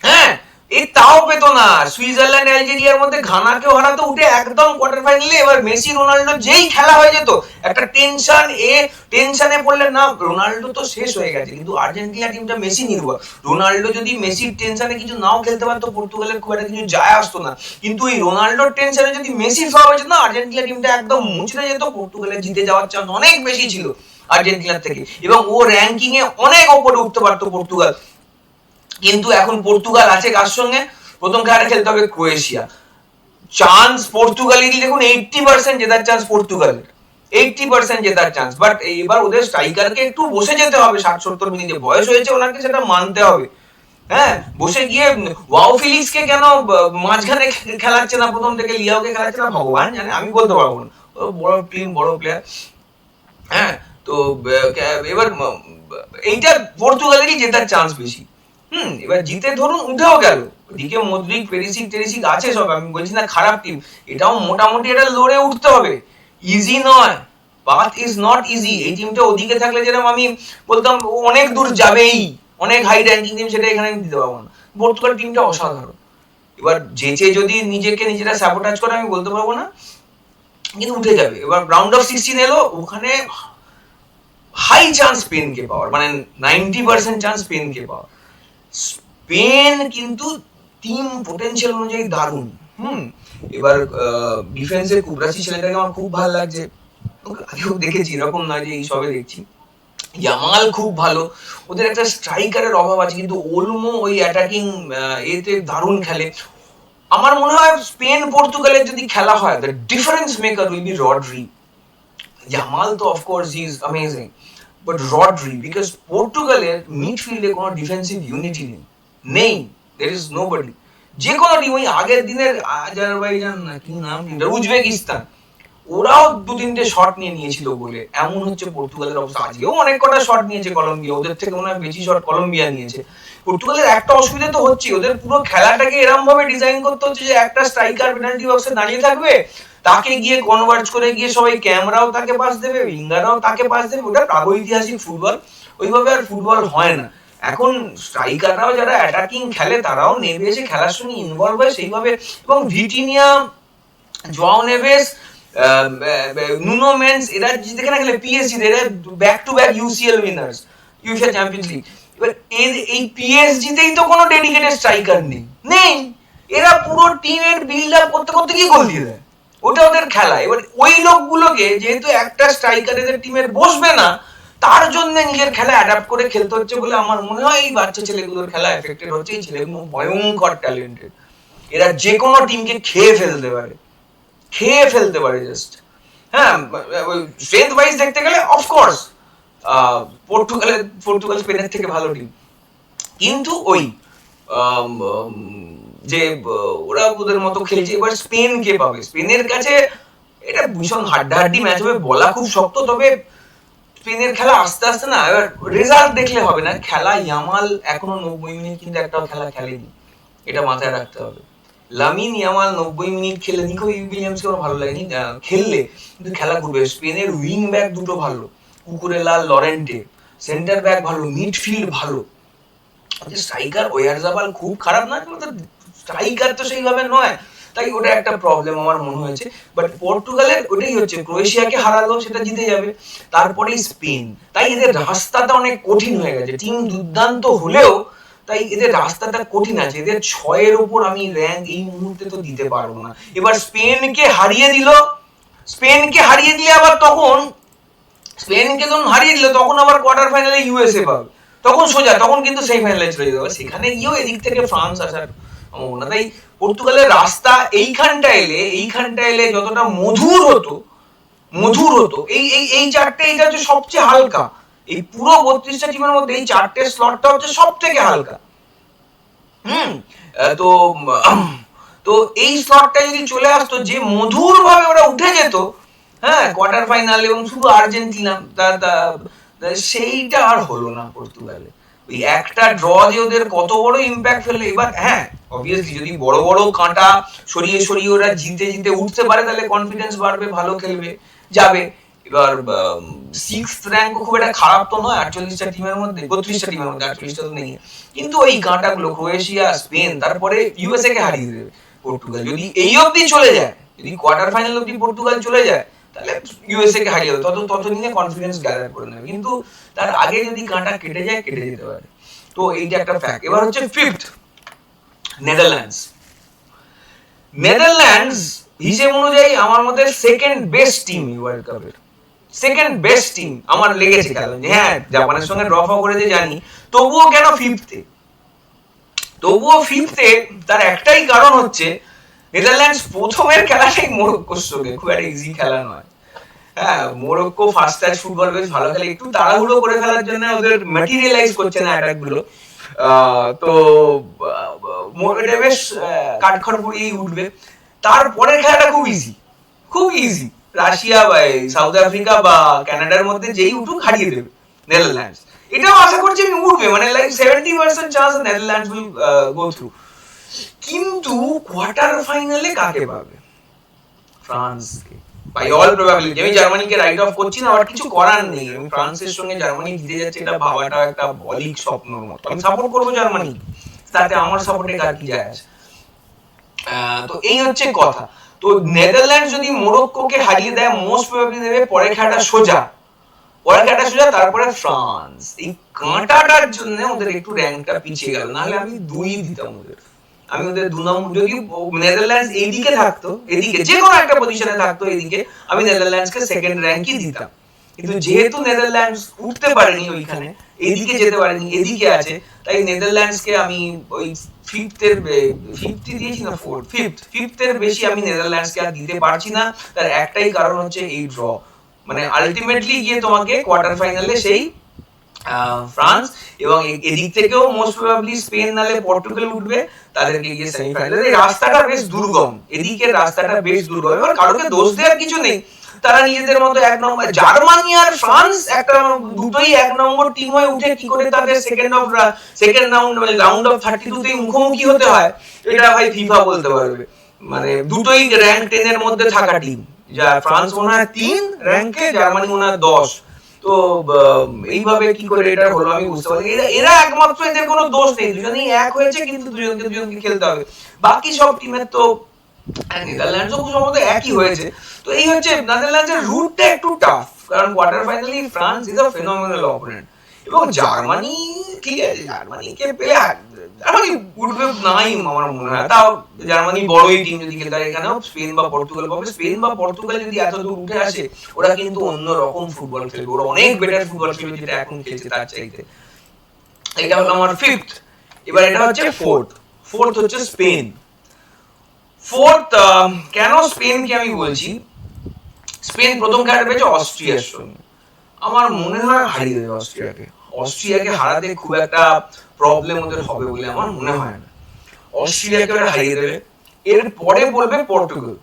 হ্যাঁ, এই তাও পেত না। সুইজারল্যান্ড আলজেরিয়ার মধ্যে ঘানাকেও হারাতে উঠে একদম কোয়ার্টার ফাইনালে। এবার মেসি রোনাল্ডো যেই খেলা হয়ে যেত একটা টেনশনে পড়লে না, রোনাল্ডো তো শেষ হয়ে গেছে, কিন্তু আর্জেন্টিনা টিমটা মেসি নির্ভর। রোনাল্ডো যদি মেসির টেনশনে কিছু নাও খেলতে পারতো পর্তুগালের খুব একটা কিছু যায় আসতো না, কিন্তু এই রোনাল্ডোর টেনশনে যদি মেসি ফ্লপ হয়ে যেত না, আর্জেন্টিনা টিমটা একদম মুচড়ে যেত। পর্তুগালের জিতে যাওয়ার চান্স অনেক বেশি ছিল আর্জেন্টিনার থেকে, এবং ও র্যাঙ্কিং এ অনেক ওপরে উঠতে পারতো পর্তুগাল। কিন্তু এখন পর্তুগাল আছে কার সঙ্গে? প্রথম খেলাটা খেলতে হবে ক্রোয়েশিয়া। চান্স পর্তুগালেরই দেখুন 80% জেতার চান্স পর্তুগালের, 80% জেতার চান্স। বাট এবার ওদের স্ট্রাইকারকে একটু বসে যেতে হবে 60-70 মিনিটে, বয়স হয়েছে ওনাকে, সেটা মানতে হবে। হ্যাঁ, বসে গিয়ে ওয়াও ফিলিক্সকে কেন মাঝখানে খেলাচ্ছে না, প্রথম থেকে লিয়াওকে খেলাচ্ছে না, ভগবান জানে, আমি বলতে পারবো না। বড় টিম, বড় প্লেয়ার। হ্যাঁ, তো এবার এইটা পর্তুগালেরই জেতার চান্স বেশি। এবার জিতে ধরুন উঠেও গেল, ওদিকে মদ্রিক পেরিসিক আছে সব, আমি বলছি না খারাপ টিম, এটাও মোটামুটি এটা লড়ে উঠতে হবে, ইজি নয়, পাথ ইজ নট ইজি। এই টিমটা ওদিকে থাকলে যেরকম আমি বলতাম অনেক দূর যাবেই, অনেক হাই র্যাঙ্কিং টিম, সেটা এখানে আমি দিতে পারবো না। পর্তুগাল টিমটা অসাধারণ। এবার যেচে যদি নিজেরা স্যাবোটাজ করে আমি বলতে পারবো না, কিন্তু উঠে যাবে। এবার রাউন্ড অফ 16 এলো, ওখানে হাই চান্স স্পেনকে পাওয়ার, মানে 90% চান্স স্পেনকে পাওয়ার। স্পেন কিন্তু টিম পোটেনশিয়াল অনুযায়ী দারুণ। এবার ডিফেন্সের কুবরাসি ছেলেটাকে আমার খুব ভালো লাগছে, আগেও দেখেছি, এরকম নয় যে এই সবে দেখছি। ইয়ামাল খুব ভালো, ওদের একটা স্ট্রাইকারের অভাব আছে, কিন্তু ওলমো ওই অ্যাটাকিং এতে দারুণ খেলে। আমার মনে হয় স্পেন পর্তুগালের যদি খেলা হয়, the difference maker will be Rodri. Yamal তো of course he is amazing, but Rodri, because পর্তুগালের মিডফিল্ডে কোনো ডিফেন্সিভ ইউনিটি নেই, দেয়ার ইজ নোবডি। যে কোনো টিম, ওই আগের দিনের আজারবাইজান না কি নাম, উজবেকিস্তান, ওরাও 2-3টে শট নিয়েছিল বলে এমন হচ্ছে পর্তুগালের অবস্থা। আজকেও অনেক কটা শট নিয়েছে কলম্বিয়া, ওদের থেকে মনে হয় বেশি শট কলম্বিয়া নিয়েছে। পর্তুগালের একটা অসুবিধা তো হচ্ছে, ওদের পুরো খেলাটাকে এরকম ভাবে ডিজাইন করতে হচ্ছে যে একটা স্ট্রাইকার পেনাল্টি বক্সে দাঁড়িয়ে থাকবে, তাকে গিয়ে কনভার্ট করে গিয়ে সবাই ক্যামেরাও তাকে পাস দেবে, উইঙ্গাররাও তাকে পাস দেবে। ওটা প্রাগৈতিহাসিক ফুটবল, ওইভাবে আর ফুটবল হয় না এখন। স্ট্রাইকাররাও যারা অ্যাটাকিং খেলে তারাও নেমে এসে খেলার সঙ্গে ইনভলভ হয় সেইভাবে। এবং Vitinha, Joao Neves, Nuno Mendes, এরা যেখানে খেলে পিএসজি, এরা back to back UCL winners, UEFA Champions League. এবার এই পিএসজি তেই তো কোনো ডেডিকেটেড স্ট্রাইকার নেই। এরা পুরো টিমের বিল্ড আপ করতে করতে কি গোল দিয়ে দেয়, ওটা ওদের খেলা। এবার ওই লোকগুলোকে যেহেতু একটা স্ট্রাইকার এদের টিমের বসবে না, তার জন্য নিজের খেলা অ্যাডাপ্ট করে খেলতে হচ্ছে বলে আমার মনে হয় এই বাচ্চা ছেলেগুলোর খেলা এফেক্টেড হচ্ছে। এই ছেলেগুলো ভয়ঙ্কর ট্যালেন্টেড, এরা যে কোনো টিমকে খেয়ে ফেলতে পারে জাস্ট। হ্যাঁ, স্ট্রেংথ ওয়াইজ দেখতে গেলে অফকোর্স পর্তুগাল স্পেনের থেকে ভালো টিম, কিন্তু ওই যে ওরা ওদের মতো খেলছে। এবার স্পেন কে পাবে? স্পেনের কাছে এটা ভীষণ হাড্ডাহাড্ডি ম্যাচ হবে, বলা খুব শক্ত। তবে স্পেনের খেলা আস্তে আস্তে না, এবার রেজাল্ট দেখলে হবে না, খেলা। ইয়ামাল এখনো 90 মিনিট কিন্তু একটাও খেলা খেলেনি, এটা মাথায় রাখতে হবে। লামিন ইয়ামাল 90 মিনিট খেলে, নিকো উইলিয়ামস কে ভালো লাগেনি খেললে, কিন্তু খেলা করবে। স্পেনের উইং ব্যাক দুটো ভালো, কুকুরেলা, লরেন্টে, সেন্টার ব্যাক ভালো, মিডফিল্ড ভালো। স্ট্রাইকার ওয়ারজাবাল খুব খারাপ না, স্ট্রাইকার তো সেইভাবে নয়, তাই ওটা একটা প্রবলেম আমার মনে হয়েছে। বাট পর্তুগালের ওটাই হচ্ছে, ক্রোয়েশিয়াকে হারালো, সেটা জিতে যাবে, তারপরে স্পেন। তাই এদের রাস্তাটা অনেক কঠিন হয়ে গেছে। টিম দুর্দান্ত হলেও তাই এদের রাস্তাটা কঠিন আছে। এদের 6-এর উপর আমি র্যাঙ্ক এই মুহূর্তে তো দিতে পারবো না। এবার স্পেনকে হারিয়ে দিয়ে আবার তখন তখন আবার কোয়ার্টার ফাইনালে ইউএসএ পাবে, তখন সোজা, তখন কিন্তু সেমিফাইনালে চলে যাবে। সেখানে গিয়েও এদিক থেকে ফ্রান্স আসার সম্ভাবনা। তাই পর্তুগালের রাস্তা এইখানটা এলে যতটা মধুর হতো, এই চারটে, এটা হচ্ছে সবচেয়ে হালকা। এই পুরো 32টা টিমের মধ্যে এই চারটে স্লটটা হচ্ছে সব থেকে হালকা। তো তো এই স্লটটা যদি চলে আসতো, যে মধুর ভাবে ওরা উঠে যেত, হ্যাঁ, কোয়ার্টার ফাইনাল, এবং শুধু আর্জেন্টিনা, সেইটা আর হলো না পর্তুগালে। ওই একটা ড্র যে ওদের কত বড় ইম্প্যাক্ট ফেলে। এবার হ্যাঁ, অবভিয়াসলি যদি বড় বড় কাঁটা সরিয়ে ওরা জিতে উঠতে পারে, তাহলে কনফিডেন্স বাড়বে, ভালো খেলবে, যাবে। এবার সিক্স র্যাঙ্ক খুব একটা খারাপ তো নয় 48টা টিমের মধ্যে, 32টা টিমের মধ্যে, 48টা তো নেই। কিন্তু ওই গাঁটাগুলো ক্রোয়েশিয়া, স্পেন, তারপরে ইউএসএ কে হারিয়ে দেবে পর্তুগাল। যদি এই অবধি চলে যায়, যদি কোয়ার্টার ফাইনাল অবধি পর্তুগাল চলে যায়, তাহলে ইউএসএ কে হারিয়ে দেবে, ততদিনে কনফিডেন্স গ্যাদার করে নেবে। কিন্তু তার আগে যদি গাঁটা কেটে যায়, কেটে যেতে পারে। তো এইটা একটা ফ্যাক্ট। এবার হচ্ছে ফিফথ, নেদারল্যান্ডস। নেদারল্যান্ডস হিসেব অনুযায়ী আমার মধ্যে সেকেন্ড বেস্ট টিম ওয়ার্ল্ড কাপের, সেকেন্ড বেস্ট টিম আমার লেগেছে। কারণ হ্যাঁ, জাপানের সঙ্গে ড্র করেছে জানি, তবুও কেন ফিফথে? তবুও ফিফথে তার একটাই কারণ হচ্ছে নেদারল্যান্ডস প্রথমের খেলাটাই মোরক্কোর সঙ্গে, খুব একটা ইজি খেলা নয়। হ্যাঁ, মোরক্কো ফার্স্ট টাচ ফুটবল বেশ ভালো খেলে, একটু তাড়াহুড়ো করে ফেলার জন্য ওদের ম্যাটেরিয়ালাইজ করছে না অ্যাটাক গুলো। তো এটা বেশ কাঠখড় পুড়িয়েই উঠবে। তারপরের খেলাটা খুব ইজি, খুব ইজি। রাশিয়া বা সাউথ আফ্রিকা বা কানাডার মধ্যে যেই উঠুক হারিয়ে দেবে নেদারল্যান্ডস। এটাও আশা করছি আমি উঠবে, মানে like 70% chance Netherlands will go through. কিন্তু কোয়ার্টার ফাইনালে কাকে পাবে? ফ্রান্সকে, বাই অল প্রবাবিলিটি। আমি জার্মানিকে রাইট অফ করছি না, বাট কিছু করার নেই। আমি ফ্রান্সের সঙ্গে জার্মানি জিতে যাচ্ছে, এটা ভাবাটা একটা বলিক স্বপ্নর মতো। আমি সাপোর্ট করবো জার্মানি, তাতে আমার সাপোর্টে কার কি যায় আছে। তো এই হচ্ছে কথা। তো নেদারল্যান্ড যদি মোরক্কোকে হারিয়ে দেয়, মোস্ট প্রবাবলি দেবে পরের খেলাটা সোজা, পরের খেলাটা সোজা, তারপরে ফ্রান্স। এই কাঁটাটার জন্য ওদের একটু র্যাঙ্কটা পিছিয়ে গেল, নাহলে আমি 2 দিতাম ওদের। আমি ওদের 2 নম্বর, যদি নেদারল্যান্ডস এইদিকে থাকতো, এদিকে যে কোনো একটা পজিশনে থাকতো এদিকে, আমি নেদারল্যান্ডসকে সেকেন্ড র্যাঙ্কই দিতাম। কিন্তু যেহেতু নেদারল্যান্ডস উঠতে পারেনি ওইখানে, এদিকে যেতে পারেনি, এদিকে আছে, তাই নেদারল্যান্ডসকে আমি ওই ফিফথের দিয়েছি না, ফিফথের বেশি আমি নেদারল্যান্ডসকে আর দিতে পারছি না। তার একটাই কারণ হচ্ছে এই ড্র। মানে আলটিমেটলি গিয়ে তোমাকে কোয়ার্টার ফাইনালে সেই ফ্রান্স এবং এদিক থেকেও মোস্ট প্রবাবলি স্পেন নালে পর্তুগাল উঠবে, তাদেরকে গিয়ে সেমিফাইনালে। এই রাস্তাটা বেশ দুর্গম, এদিকের রাস্তাটা বেশ দুর্গম। এবার কারোকে দোষ দেওয়ার কিছু নেই, তারা নিজেদের মতো এক নম্বর, জার্মানি আর ফ্রান্স একটা দুটোই এক নম্বর টিম হয়ে উঠে কি করে তাদের সেকেন্ড রাউন্ড মানে রাউন্ড অফ 32 তে মুখোমুখি হতে হয়, এটা ভাই ফিফা বলতে পারবে। মানে দুটোই র্যাঙ্ক 10 এর মধ্যে থাকা টিম, যা ফ্রান্স মনে হয় 3 র্যাঙ্কে, জার্মানি মনে হয় 10। তো এইভাবে কি করে এটা হলো আমি বুঝতে পারি। এরা একমাত্র, এদের কোনো দোষ নেই, দুজনেই এক হয়েছে, কিন্তু দুজনকে খেলতে হবে। বাকি সব টিমের তো, নেদারল্যান্ডসও সম্ভবত একই হয়েছে। তো এই হচ্ছে নেদারল্যান্ডসের রুটটা একটু টাফ, কারণ quarter finally France is a phenomenal opponent. এবং জার্মানি, ঠিক আছে, জার্মানিকে পেলে জার্মানি উঠবে নাই আমার মনে হয়। তাও জার্মানি বড়ই টিম যদি খেলতে হয়, এখানেও স্পেন বা পর্তুগাল পাবে। স্পেন বা পর্তুগাল যদি এত দূর উঠে আসে, ওরা কিন্তু অন্য রকম ফুটবল খেলবে, ওরা অনেক বেটার ফুটবল খেলবে যেটা এখন খেলছে তার চাইতে। এটা হলো আমার ফিফথ। এবার এটা হচ্ছে ফোর্থ হচ্ছে স্পেন। ফোর্থ, কেন স্পেনকে আমি বলছি, স্পেন প্রথম খেলাটা পেয়েছে অস্ট্রিয়ার সঙ্গে, আমার মনে হয় হারিয়ে দেবে অস্ট্রিয়াকে হারাতে খুব একটা প্রবলেম ওদের হবে বলে আমার মনে হয় না। অস্ট্রিয়াকে ওরা হারিয়ে দেবে। এর পরে পড়বে পর্তুগাল।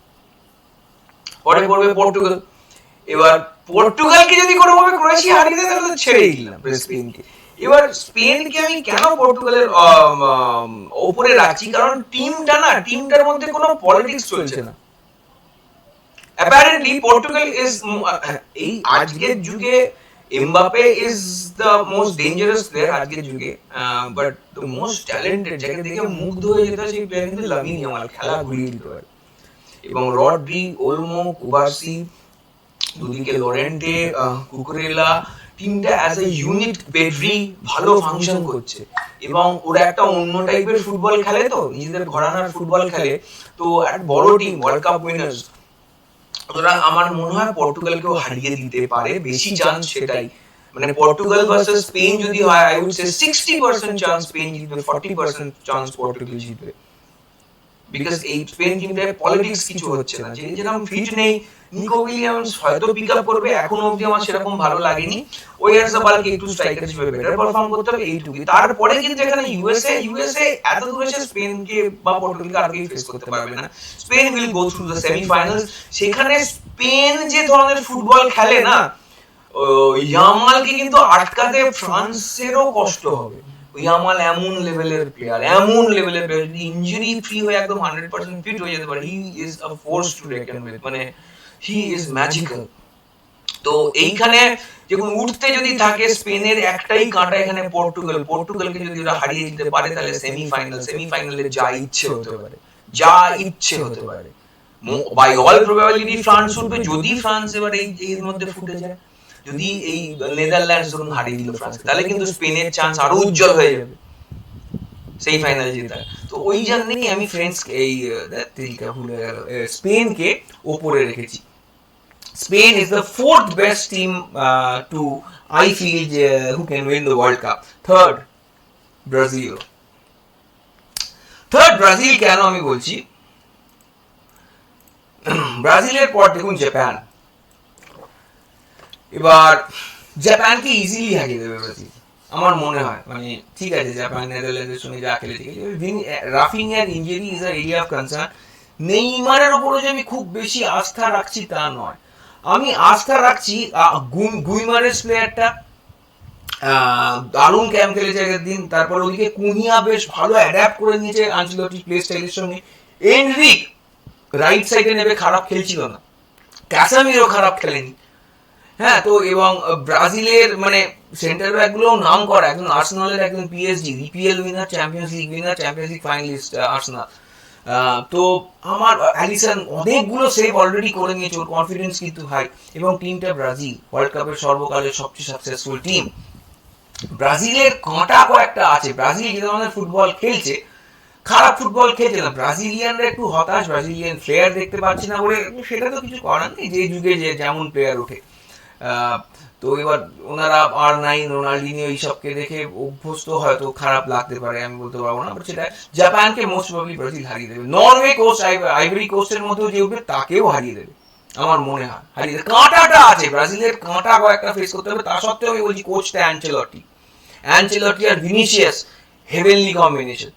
এবার পর্তুগালকে যদি কোনোভাবে ক্রোয়েশিয়া হারিয়ে দেয়, তাহলে ছেড়েই দিলাম স্পেনকে। এবার স্পেনকে আমি কেন পর্তুগালের ওপরে রাখছি, কারণ টিমটার মধ্যে কোনো পলিটিক্স চলছে না। অ্যাপারেন্টলি পর্তুগাল ইজ, এই আজকের যুগে Mbappe is the most dangerous player আজকের যুগে, বাট দ্য মোস্ট ট্যালেন্টেড, যাকে দেখে মুগ্ধ হয়ে যেতে সেই প্লেয়ার কিন্তু লামিন ইয়ামাল, খেলা ঘুরিয়ে দিতে পারে। এবং রড্রি, ওলমো, কুবার্সি, দুদিকে লোরেন্টে, কুকুরেলা, টিমটা অ্যাজ এ ইউনিট পেড্রি ভালো ফাংশন করছে। এবং ওরা একটা অন্য টাইপের ফুটবল খেলে, তো নিজেদের ঘরানার ফুটবল খেলে, তো একটা বড় টিম, ওয়ার্ল্ড কাপ উইনার্স। সুতরাং আমার মনে হয় পর্তুগালকেও হারিয়ে দিতে পারে, বেশি চান্স সেটাই। মানে পর্তুগাল ভার্সেস স্পেন যদি হয়, I would say 60% chance Spain জিতবে, 40% চান্স পর্তুগাল জিতবে। বিকজ এই স্পেন টিমটায় পলিটিক্স কিছু হচ্ছে না, যেরকম ফিট নেই। নিকো উইলিয়ামস হয়তো পিক আপ করবে, এখনো অবধি আমার সেরকম ভালো লাগেনি। ওয়ারজাবালকে একটু স্ট্রাইকার হিসেবে বেটার পারফর্ম করতে হবে, এইটুকুই। তারপরে কিন্তু এখানে ইউএসএ এত দূরে এসে স্পেনকে বা পর্তুগালকে আর কেউ ফেস করতে পারবে না। Spain will go through the semifinals. সেখানে স্পেন যে ধরনের ফুটবল খেলে না, ইয়ামালকে কিন্তু আটকাতে ফ্রান্সেরও কষ্ট হবে। ইয়ামাল এমন লেভেলের প্লেয়ার, যদি ইনজুরি ফ্রি হয়ে একদম 100% ফিট হয়ে যেতে পারে, he is a force to recon with. মানে হি ইজ ম্যাজিক্যাল। তো এইখানে যখন উঠতে যদি থাকে স্পেনের একটাই কাঁটা এখানে পর্তুগালকে যদি ওরা হারিয়ে দিতে পারে তাহলে সেমিফাইনালে যা ইচ্ছে হতে পারে, যা ইচ্ছে হতে পারে। বাই অল প্রবাবিলিটি ফ্রান্স উঠবে, যদি ফ্রান্স এবার এর মধ্যে ফুটে যায়, যদি এই নেদারল্যান্ডস ধরুন হারিয়ে দিল ফ্রান্স, তাহলে কিন্তু স্পেনের চান্স আরো উজ্জ্বল হয়ে যাবে সেই ফাইনালে জেতার। তো ওই জন্যই আমি ফ্রেন্ডস এই স্পেনকে ওপরে রেখেছি। Spain is the fourth best team to I feel who can win the World Cup. Third, Brazil. কেন আমি বলছি, ব্রাজিলের পর দেখুন জাপান। এবার জাপানকে ইজিলি হারিয়ে দেবে ব্রাজিল আমার মনে হয়। মানে ঠিক আছে, জাপান নেদারল্যান্ডের সঙ্গে যা খেলে ঠিক আছে, রাফিনিয়ার injury is a area of concern. নেইমারের উপরে যে আমি খুব বেশি আস্থা রাখছি তা নয়, আমি আস্থা রাখছি গুইমারেস প্লেয়ারটা দারুণ ক্যাম্প খেলেছে আগের দিন। তারপর ওদিকে কুনিয়া বেশ ভালো অ্যাডাপ্ট করে নিয়েছে আনচেলত্তির প্লে স্টাইলের সঙ্গে। এনরিক রাইট সাইডে নেবে খারাপ খেলছিল না, ক্যাসামিরও খারাপ খেলেনি। হ্যাঁ, তো এবং ব্রাজিলের মানে সেন্টার ব্যাক গুলো নাম করা, একজন আর্সেনালের, একজন PSG EPL winner, champions league winner, champions league finalist Arsenal. তো আমার অ্যালিসন অনেকগুলো সেভ অলরেডি করে নিয়েছে, ওর কনফিডেন্স কিন্তু হাই। এবং টিমটা ব্রাজিল ওয়ার্ল্ড কাপের সর্বকালের সবচেয়ে সাকসেসফুল টিম। ব্রাজিলের কাঁটা কয়েকটা আছে, ব্রাজিল যে ধরনের ফুটবল খেলছে, খারাপ ফুটবল খেলছে না, ব্রাজিলিয়ানরা একটু হতাশ, ব্রাজিলিয়ান প্লেয়ার দেখতে পাচ্ছি না বলে, সেটা তো কিছু করার নেই, যে যুগে যে যেমন প্লেয়ার ওঠে। তো এবার ওনারা R9 রোনাল্ডিনিও এইসবকে দেখে অভ্যস্ত, হয়তো খারাপ লাগতে পারে, আমি বলতে পারবো না, বাট সেটা জাপানকে মোস্ট প্রবাবলি ব্রাজিল হারিয়ে দেবে। নরওয়ে কোস্ট, আইভরি কোস্টের মধ্যেও যে উঠবে তাকেও হারিয়ে দেবে আমার মনে হয়, হারিয়ে দেবে। কাঁটাটা আছে ব্রাজিলের, কাঁটা কয়েকটা ফেস করতে হবে। তা সত্ত্বেও আমি বলছি কোচটা অ্যানচেলত্তি আর ভিনিসিয়াস হেভেনলি কম্বিনেশন।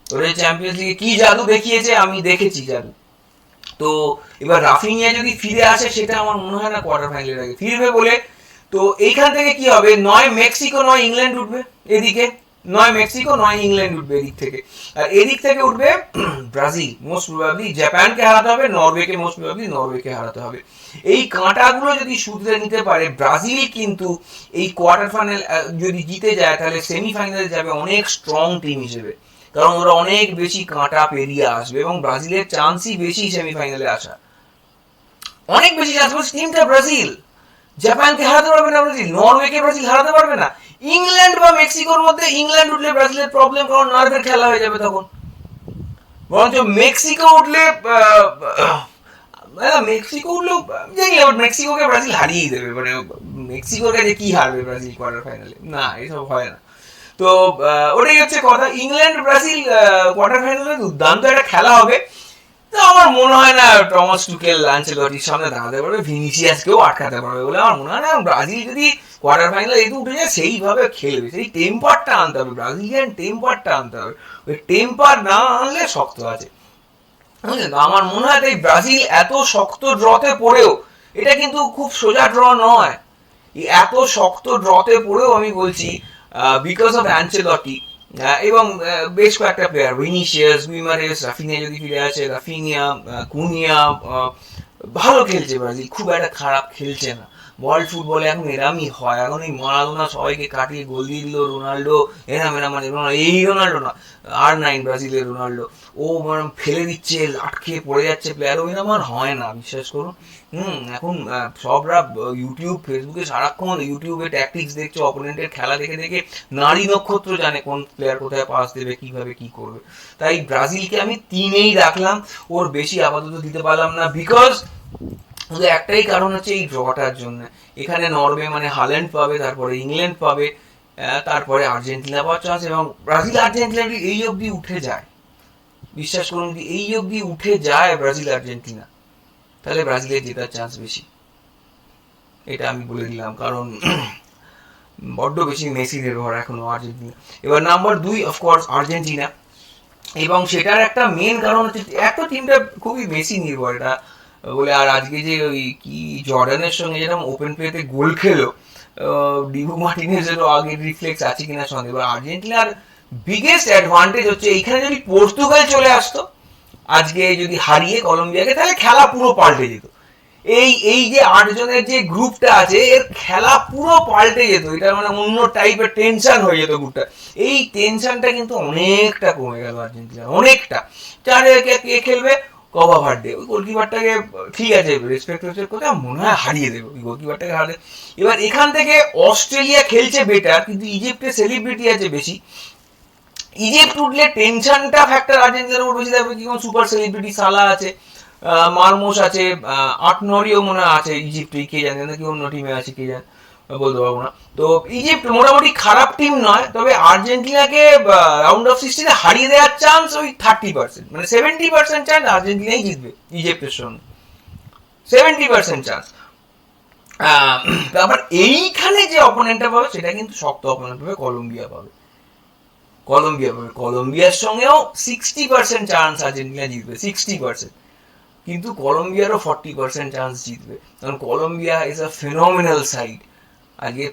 ওরা চ্যাম্পিয়ন্স লিগে কি জাদু দেখিয়েছে, আমি দেখেছি জাদু। তো এবার রাফিনিয়া যদি ফিরে আসে, সেটা আমার মনে হয় না কোয়ার্টার ফাইনালের আগে ফিরবে বলে। তো এইখান থেকে কি হবে, নয় মেক্সিকো নয় ইংল্যান্ড উঠবে এদিকে, নয় মেক্সিকো নয় ইংল্যান্ড উঠবে এদিক থেকে, আর এদিক থেকে উঠবে ব্রাজিল। মোস্ট প্রবাবলি জাপানকে হারাতে হবে, নরওয়েকে মোস্ট প্রবাবলি নরওয়েকে হারাতে হবে। এই কাঁটাগুলো যদি শুধরে নিতে পারে ব্রাজিল, কিন্তু এই কোয়ার্টার ফাইনাল যদি জিতে যায় তাহলে সেমিফাইনালে যাবে অনেক স্ট্রং টিম হিসেবে, কারণ ওরা অনেক বেশি কাঁটা পেরিয়ে আসবে এবং ব্রাজিলের চান্সই বেশি সেমিফাইনালে আসা, অনেক বেশি চান্স। টিমটা ব্রাজিল, জাপানকে হারাতে পারবে না ব্রাজিল, নরওয়েকে ব্রাজিল হারাতে পারবে না। ইংল্যান্ড বা মেক্সিকোর মধ্যে ইংল্যান্ড উঠলে ব্রাজিলের প্রবলেম, কারণ নার্ভের খেলা হয়ে যাবে তখন। বরঞ্চ মেক্সিকো উঠলে মেক্সিকো উঠলেও জানি, মেক্সিকোকে ব্রাজিল হারিয়ে দেবে। মানে মেক্সিকোর কাছে কি হারবে ব্রাজিল কোয়ার্টার ফাইনালে, না এসব হয় না। তো ওটাই হচ্ছে কথা। ইংল্যান্ড ব্রাজিল কোয়ার্টার ফাইনালে দুর্দান্ত একটা খেলা হবে। তো আমার মনে হয় না টমাস টুকেল আনচেলত্তির সামনে দাঁড়াতে পারবে, ভিনিসিয়াসকেও আটকাতে পারবে বলে আমার মনে হয় না। ব্রাজিল যদি কোয়ার্টার ফাইনালে যেহেতু উঠে যায়, সেইভাবে খেলবে, সেই টেম্পারটা আনতে হবে, ব্রাজিলিয়ান টেম্পারটা আনতে হবে। ওই টেম্পার না আনলে শক্ত আছে, বুঝলেন? আমার মনে হয় তাই ব্রাজিল এত শক্ত ড্রতে পড়েও, এটা কিন্তু খুব সোজা ড্র নয়, এত শক্ত ড্রতে পড়েও আমি বলছি বিকজ অফ অ্যানচেলত্তি এবং বেশ কয়েকটা প্লেয়ার, ভিনিসিয়াস, গুইমারেস, রাফিনিয়া যদি ফিরে আসে, রাফিনিয়া, কুনিয়া ভালো খেলছে ব্রাজিল, খুব একটা খারাপ খেলছে না। ওয়ার্ল্ড ফুটবলে এখন এরামই হয়, এখন এই মারাদোনা সবাইকে কাটিয়ে গোল দিয়ে দিল, রোনাল্ডো এরাম মানে এই রোনাল্ডো না, R9 ব্রাজিলের রোনাল্ডো, ও মানে ফেলে দিচ্ছে, আটকে পড়ে যাচ্ছে প্লেয়ার, ওই আমার হয় না, বিশ্বাস করুন। এখন সবরা ইউটিউব ফেসবুকে সারাক্ষণ ইউটিউবে ট্যাকটিক্স দেখছে, অপোনেন্টের খেলা দেখে দেখে নারী নক্ষত্র জানে কোন প্লেয়ার কোথায় পাস দেবে, কিভাবে কি করবে। তাই ব্রাজিলকে আমি 3-এই রাখলাম, ওর বেশি আপাতত দিতে পারলাম না, বিকজ শুধু একটাই কারণ হচ্ছে এই ড্রটার জন্য। এখানে নরওয়ে মানে হাল্যান্ড পাবে, তারপরে ইংল্যান্ড পাবে, তারপরে আর্জেন্টিনা পাওয়ার চান্স, এবং ব্রাজিল আর্জেন্টিনা এই অবধি উঠে যায়, বিশ্বাস করুন, যদি এই অবধি উঠে যায় ব্রাজিল আর্জেন্টিনা, তাহলে ব্রাজিলের জেতার চান্স বেশি, এটা আমি বলে দিলাম, কারণ বড্ড বেশি মেসি নির্ভর এখনো আর্জেন্টিনা। এবার নাম্বার 2 অফকোর্স আর্জেন্টিনা, এবং সেটার একটা মেন কারণ হচ্ছে একটা টিমটা খুবই মেসি নির্ভর এটা বলে। আর আজকে যে ওই কি জর্ডানের সঙ্গে যেরকম ওপেন প্লেতে গোল খেলো, ডিবু মার্টিনেজেরও আগের রিফ্লেক্স আছে কিনা সন্দেহ। এবার আর্জেন্টিনার বিগেস্ট অ্যাডভান্টেজ হচ্ছে এইখানে যদি পর্তুগাল চলে আসতো আজকে, যদি হারিয়ে কলম্বিয়াকে, তাহলে খেলা পুরো পাল্টে যেত। এই এই যে 8 জনের যে গ্রুপটা আছে এর খেলা পুরো পাল্টে যেত, এটা মানে অন্য টাইপের টেনশন হয়ে যেত গ্রুপটা। এই টেনশনটা কিন্তু অনেকটা কমে গেল আর্জেন্টিনা, অনেকটা। চারে কে খেলবে, কবা ভার্ডে, ওই গোলকিপারটাকে ঠিক আছে রেসপেক্ট করে মনে হয় হারিয়ে দেবে, ওই গোলকিপারটাকে হারিয়ে। এবার এখান থেকে অস্ট্রেলিয়া খেলছে বেটার, কিন্তু ইজিপ্টে সেলিব্রিটি আছে বেশি। ইজিপ্ট উঠলে টেনশনটা ফ্যাক্টর আর্জেন্টিনার উপর বেশি থাকবে, কি কোন সুপার সেলিব্রিটি সালা আছে, মারমোস আছে, আটনরিও মনে আছে ইজিপ্টে, কে জানে নাকি অন্য টিমে আছে কে জানে, বলতে পারবো না। তো ইজিপ্ট মোটামুটি খারাপ টিম নয়, তবে আর্জেন্টিনাকে রাউন্ড অফ 16 হারিয়ে দেওয়ার চান্স ওই 30%, মানে 70% চান্স আর্জেন্টিনাই জিতবে ইজিপ্টের সঙ্গে, 70% চান্স। তারপর এইখানে যে অপোনেন্টটা পাবে সেটা কিন্তু শক্ত অপোনেন্ট পাবে, কলম্বিয়া পাবে। কলম্বিয়ার সঙ্গেও 60% চান্স আর্জেন্টিনা জিতবে, 60%। কিন্তু কলম্বিয়ারও 40% চান্স জিতবে, কারণ কলম্বিয়া ইজ আ ফেনোমিনাল সাইড। আগে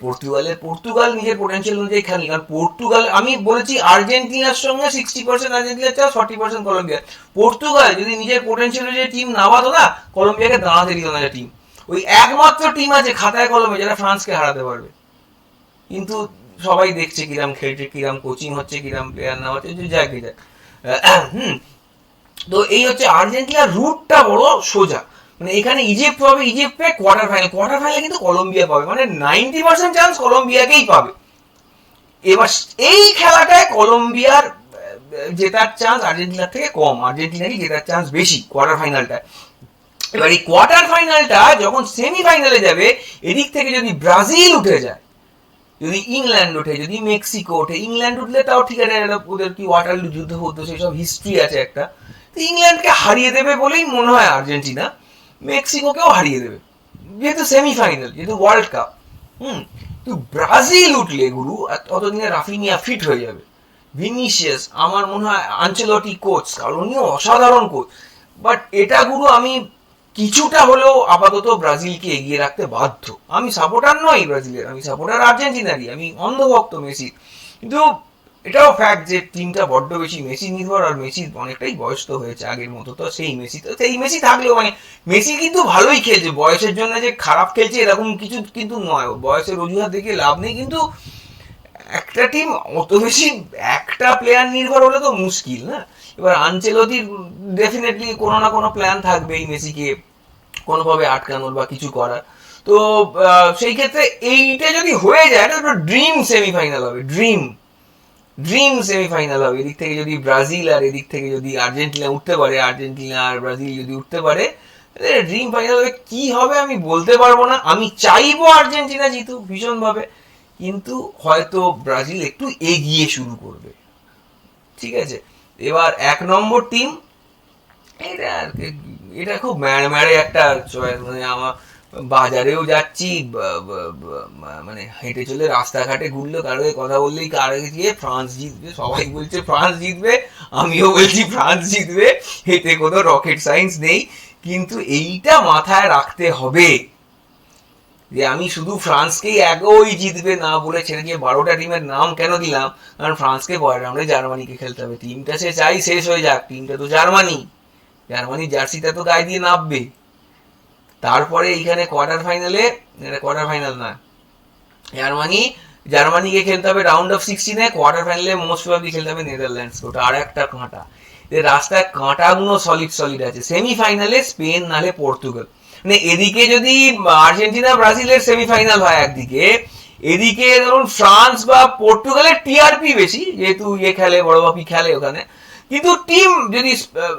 পর্তুগাল নিজের পোটেনশিয়াল অনুযায়ী খেলেনি, কারণ পর্তুগাল, আমি বলেছি আর্জেন্টিনার সঙ্গে 60% আর্জেন্টিনার চান্স, 40% কলম্বিয়া। পর্তুগাল যদি নিজের পোটেনশিয়াল অনুযায়ী টিম নামাতো না, কলম্বিয়াকে দাঁড়াতে দিত না টিম। ওই একমাত্র টিম আছে খাতায় কলমে যারা ফ্রান্সকে হারাতে পারবে। কিন্তু সবাই দেখছে কিরাম খেলছে, কিরাম কোচিং হচ্ছে, কিরাম প্লেয়ার নেওয়া হচ্ছে, যাক যাক। তো এই হচ্ছে আর্জেন্টিনার রুটটা বড় সোজা, মানে এখানে ইজিপ্ট পাবে, ইজিপ্টে কোয়ার্টার ফাইনালে কিন্তু কলম্বিয়া পাবে, মানে 90% চান্স কলম্বিয়াকেই পাবে। এবার এই খেলাটায় কলম্বিয়ার জেতার চান্স আর্জেন্টিনার থেকে কম, আর্জেন্টিনারই জেতার চান্স বেশি কোয়ার্টার ফাইনালটা। এবার এই কোয়ার্টার ফাইনালটা যখন সেমিফাইনালে যাবে, এদিক থেকে যদি ব্রাজিল উঠে যায়, যদি ইংল্যান্ড ওঠে, যদি মেক্সিকো ওঠে, ইংল্যান্ড উঠলে তাও ঠিক আছে, ওদের কি ওয়াটারলু যুদ্ধ হতো, সেই সব হিস্ট্রি আছে একটা। তো ইংল্যান্ডকে হারিয়ে দেবে বলেই মনে হয় আর্জেন্টিনা, মেক্সিকোকেও হারিয়ে দেবে, যেহেতু সেমিফাইনাল, যেহেতু ওয়ার্ল্ড কাপ। তো ব্রাজিল উঠলে গুরু ততদিনে রাফিনিয়া ফিট হয়ে যাবে, ভিনিসিয়াস, আমার মনে হয় আনচেলটি কোচ, কারণ উনিও অসাধারণ কোচ। বাট এটা গুরু আমি কিছুটা হলেও আপাতত ব্রাজিলকে এগিয়ে রাখতে বাধ্য। আমি সাপোর্টার নই ব্রাজিলের, আমি সাপোর্টার আর্জেন্টিনারই, আমি অন্ধভক্ত মেসি। কিন্তু এটাও ফ্যাক্ট যে টিমটা বড্ড বেশি মেসি নির্ভর, আর মেসি অনেকটাই বয়স তো হয়েছে, আগের মতো তো সেই মেসি থাকলেও, মানে মেসি কিন্তু ভালোই খেলছে, বয়সের জন্য যে খারাপ খেলছে এরকম কিছু কিন্তু নয়, বয়সের অজুহাত দেখে লাভ নেই। কিন্তু একটা টিম অত বেশি একটা প্লেয়ার নির্ভর হলে তো মুশকিল না। এবার আনচেলতির ডেফিনেটলি কোনো না কোনো প্ল্যান থাকবে এই মেসিকে কোনোভাবে আটকানোর বা কিছু করার। তো সেই ক্ষেত্রে এইটা যদি হয়ে যায়, এটা ড্রিম সেমিফাইনাল হবে, ড্রিম সেমিফাইনাল হবে। এদিক থেকে যদি ব্রাজিল আর এদিক থেকে যদি আর্জেন্টিনা উঠতে পারে, আর্জেন্টিনা আর ব্রাজিল যদি উঠতে পারে, ড্রিম ফাইনাল হবে। কি হবে আমি বলতে পারবো না, আমি চাইবো আর্জেন্টিনা জিতুক ভীষণভাবে, কিন্তু হয়তো ব্রাজিল একটু এগিয়ে শুরু করবে। ঠিক আছে, এবার 1 নম্বর টিম, এটা এটা খুব ম্যাড়ে একটা চয়েস, মানে আমার বাজারেও যাচ্ছি, মানে হেঁটে চলে রাস্তাঘাটে ঘুরলে কারো কথা বললেই কারো গিয়ে ফ্রান্স জিতবে, সবাই বলছে ফ্রান্স জিতবে, আমিও বলছি ফ্রান্স জিতবে, এতে কোনো রকেট সায়েন্স নেই। কিন্তু এইটা মাথায় রাখতে হবে যে আমি শুধু ফ্রান্সকেই একই জিতবে না বলে ছেড়ে দিয়ে 12টা টিমের নাম কেন দিলাম, কারণ ফ্রান্সকে পরের রাউন্ডে জার্মানিকে খেলতে হবে। টিমটা সে চাই শেষ হয়ে যাক, টিমটা তো জার্মানির জার্সিটা তো গায়ে দিয়ে নামবে। তারপরে এইখানে কোয়ার্টার ফাইনাল না, জার্মানিকে খেলতে হবে রাউন্ড অফ 16-এ, কোয়ার্টার ফাইনালে মোস্ট প্রবাবলি খেলতে হবে নেদারল্যান্ডস, ওটা আর একটা কাঁটা। রাস্তায় কাঁটাগুলো সলিড আছে। সেমিফাইনালে স্পেন নালে পর্তুগাল, মানে এদিকে যদি আর্জেন্টিনা ব্রাজিলের সেমিফাইনাল হয় একদিকে, এদিকে ধরুন ফ্রান্স বা পর্তুগালের টিআরপি বেশি, যেহেতু খেলে, বড় বাপি খেলে ওখানে। কিন্তু টিম যদি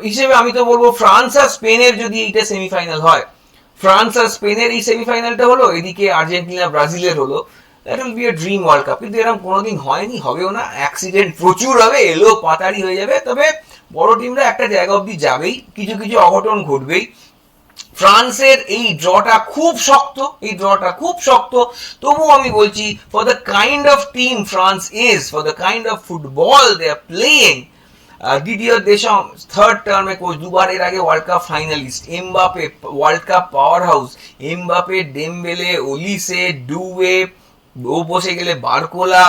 হিসেবে আমি তো বলবো ফ্রান্স আর স্পেনের যদি এইটা সেমিফাইনাল হয়, ফ্রান্স আর স্পেনের এই সেমিফাইনালটা হলো, এদিকে আর্জেন্টিনা ব্রাজিলের হলো, that will B a dream world cup. কিন্তু এরকম কোনোদিন হয়নি, হবেও না, অ্যাক্সিডেন্ট প্রচুর হবে, এলো পাতারি হয়ে যাবে। তবে বড় টিমরা একটা জায়গা অব্দি যাবেই, কিছু কিছু অঘটন ঘটবেই। ফ্রান্সের এই ড্রটা খুব শক্ত, তবুও আমি বলছি for the kind of team France is, for the kind of football they are playing, Didier Deschamps third টার্মে কোচ, দুবার এর আগে world cup finalist, Mbappe world cup power house, Mbappe, Dembele, Olise, Doue, ও বসে গেলে বারকোলা।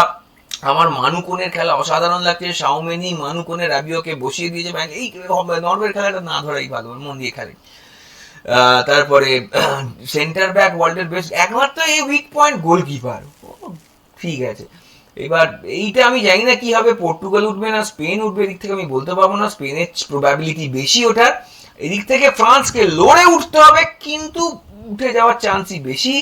আমার মানুকোনের খেলা অসাধারণ লাগছে, শাওমেনি, মানুকোনের রাবিওকে বসিয়ে দিয়েছে। এই নরওয়ের খেলাটা না ধরাই ভালো, মন দিয়ে খেলে। তারপরে সেন্টার ব্যাক ওয়ার্ল্ডের বেস্ট, একমাত্র এই উইক পয়েন্ট গোলকিপার, ঠিক আছে। এবার এইটা আমি জানি না কি হবে, পর্তুগাল উঠবে না স্পেন উঠবে, এদিক থেকে আমি বলতে পারবো না, স্পেনের প্রবাবিলিটি বেশি ওঠার, এদিক থেকে ফ্রান্সকে লড়ে উঠতে হবে, কিন্তু উঠে যাওয়ার চান্সই বেশি।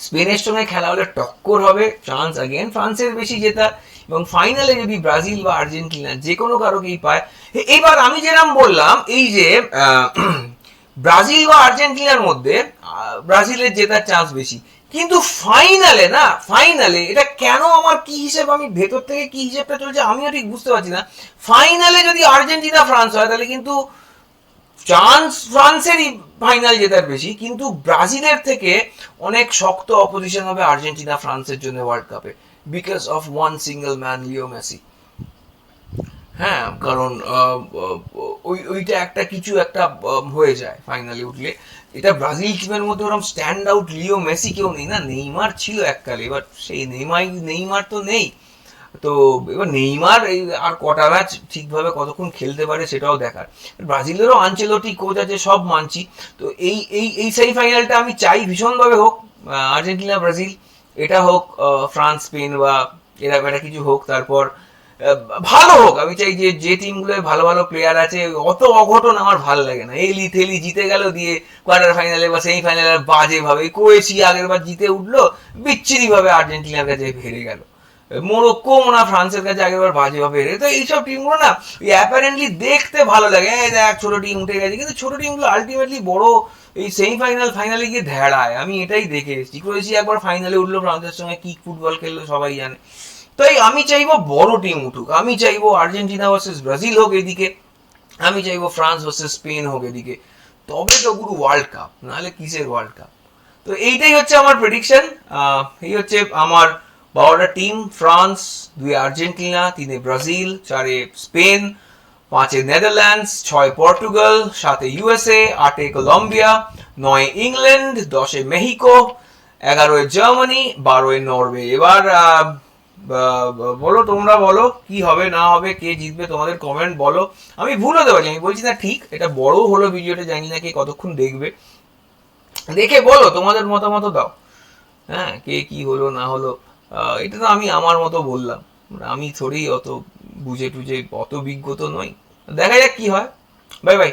স্পেনের সঙ্গে খেলা হলে টক্কর হবে, চান্স अगेन ফ্রান্সের বেশি জেতার, এবং ফাইনালে যদি ব্রাজিল বা আর্জেন্টিনা যে কোনো কারোকেই পায়। এবার আমি যেরকম বললাম এই যে ব্রাজিল বা আর্জেন্টিনার মধ্যে ব্রাজিলের জেতার চান্স বেশি, কিন্তু ফাইনালে না, ফাইনালে এটা কেন আমার কি হিসেব, আমি ভেতর থেকে কি হিসেবটা চলছে আমিও ঠিক বুঝতে পারছি না। ফাইনালে যদি আর্জেন্টিনা ফ্রান্স হয় তাহলে কিন্তু চান্স ফ্রান্সেরই ফাইনাল জেতার বেশি, কিন্তু ব্রাজিলের থেকে অনেক শক্ত অপোজিশন হবে আর্জেন্টিনা ফ্রান্সের জন্য ওয়ার্ল্ড কাপে, because of one single man Leo Messi. হ্যাঁ, কারণ ওইটা একটা কিছু একটা হয়ে যায় ফাইনালে উঠলে। এটা ব্রাজিল টিমের মধ্যে ওরকম স্ট্যান্ড আউট লিও মেসি কেউ নেই না, নেইমার ছিল এককালে, এবার সেই নেইমার তো নেই। তো এবার নেইমার এই আর কটা ম্যাচ ঠিকভাবে কতক্ষণ খেলতে পারে সেটাও দেখার। ব্রাজিলেরও আনচেলোটি কোচ আছে, সব মানছি। তো এই এই এই সেমিফাইনালটা আমি চাই ভীষণভাবে হোক, আর্জেন্টিনা ব্রাজিল, এটা হোক ফ্রান্স স্পেন বা এরকম একটা কিছু হোক, তারপর ভালো হোক। আমি চাই যে যে টিমগুলো ভালো ভালো প্লেয়ার আছে, অত অঘটন আমার ভালো লাগে না, এলি থেলি জিতে গেল দিয়ে কোয়ার্টার ফাইনালে বা সেমি ফাইনালে বাজে ভাবে, ক্রোয়েশিয়া আগের বার জিতে উঠলো, বিচ্ছিরি ভাবে আর্জেন্টিনার কাছে হেরে গেল, মোরক্কো না ফ্রান্সের কাছে আগেরবার বাজে ভাবে হেরে। তো এইসব টিমগুলো না অ্যাপারেন্টলি দেখতে ভালো লাগে, এই দেখ ছোট টিম উঠে গেছে, কিন্তু ছোট টিমগুলো আলটিমেটলি বড় এই সেমিফাইনাল ফাইনালে গিয়ে ধ্যাড়ায়, আমি এটাই দেখে এসেছি। ক্রোয়েশিয়া একবার ফাইনালে উঠলো ফ্রান্সের সঙ্গে, কি ফুটবল খেললো সবাই জানে। তাই আমি চাইবো বড় টিম উঠুক, আমি চাইবো আর্জেন্টিনা ভার্সেস ব্রাজিল হোক এদিকে, আমি চাইবো ফ্রান্স ভার্সেস স্পেন হোক এদিকে, তবে তো গুরু ওয়ার্ল্ড কাপ, নাহলে কিসের ওয়ার্ল্ড কাপ। তো এইটাই হচ্ছে আমার প্রেডিকশন, এই হচ্ছে আমার 12টা team, France, 2 Argentina, 3 Brazil, 4 Spain, 5 Netherlands, 6 Portugal, 7 USA, 8 Colombia, 9 England, 10 Mexico, 11 Germany, 12 Norway. এবার বলো, তোমরা বলো কি হবে না হবে, কে জিতবে, তোমাদের কমেন্ট বলো। আমি ভুল হতে পারি, আমি বলছি না ঠিক, এটা বড় হলো ভিডিওটা, জানি না কে কতক্ষণ দেখবে, দেখে বলো তোমাদের মতামত দাও। হ্যাঁ, কে কি হলো না হলো, এটা তো আমি আমার মতো বললাম, আমি থোড়ি অত বুঝে টুঝে অত বিজ্ঞ তো নই। দেখা যাক কি হয়। Bye bye.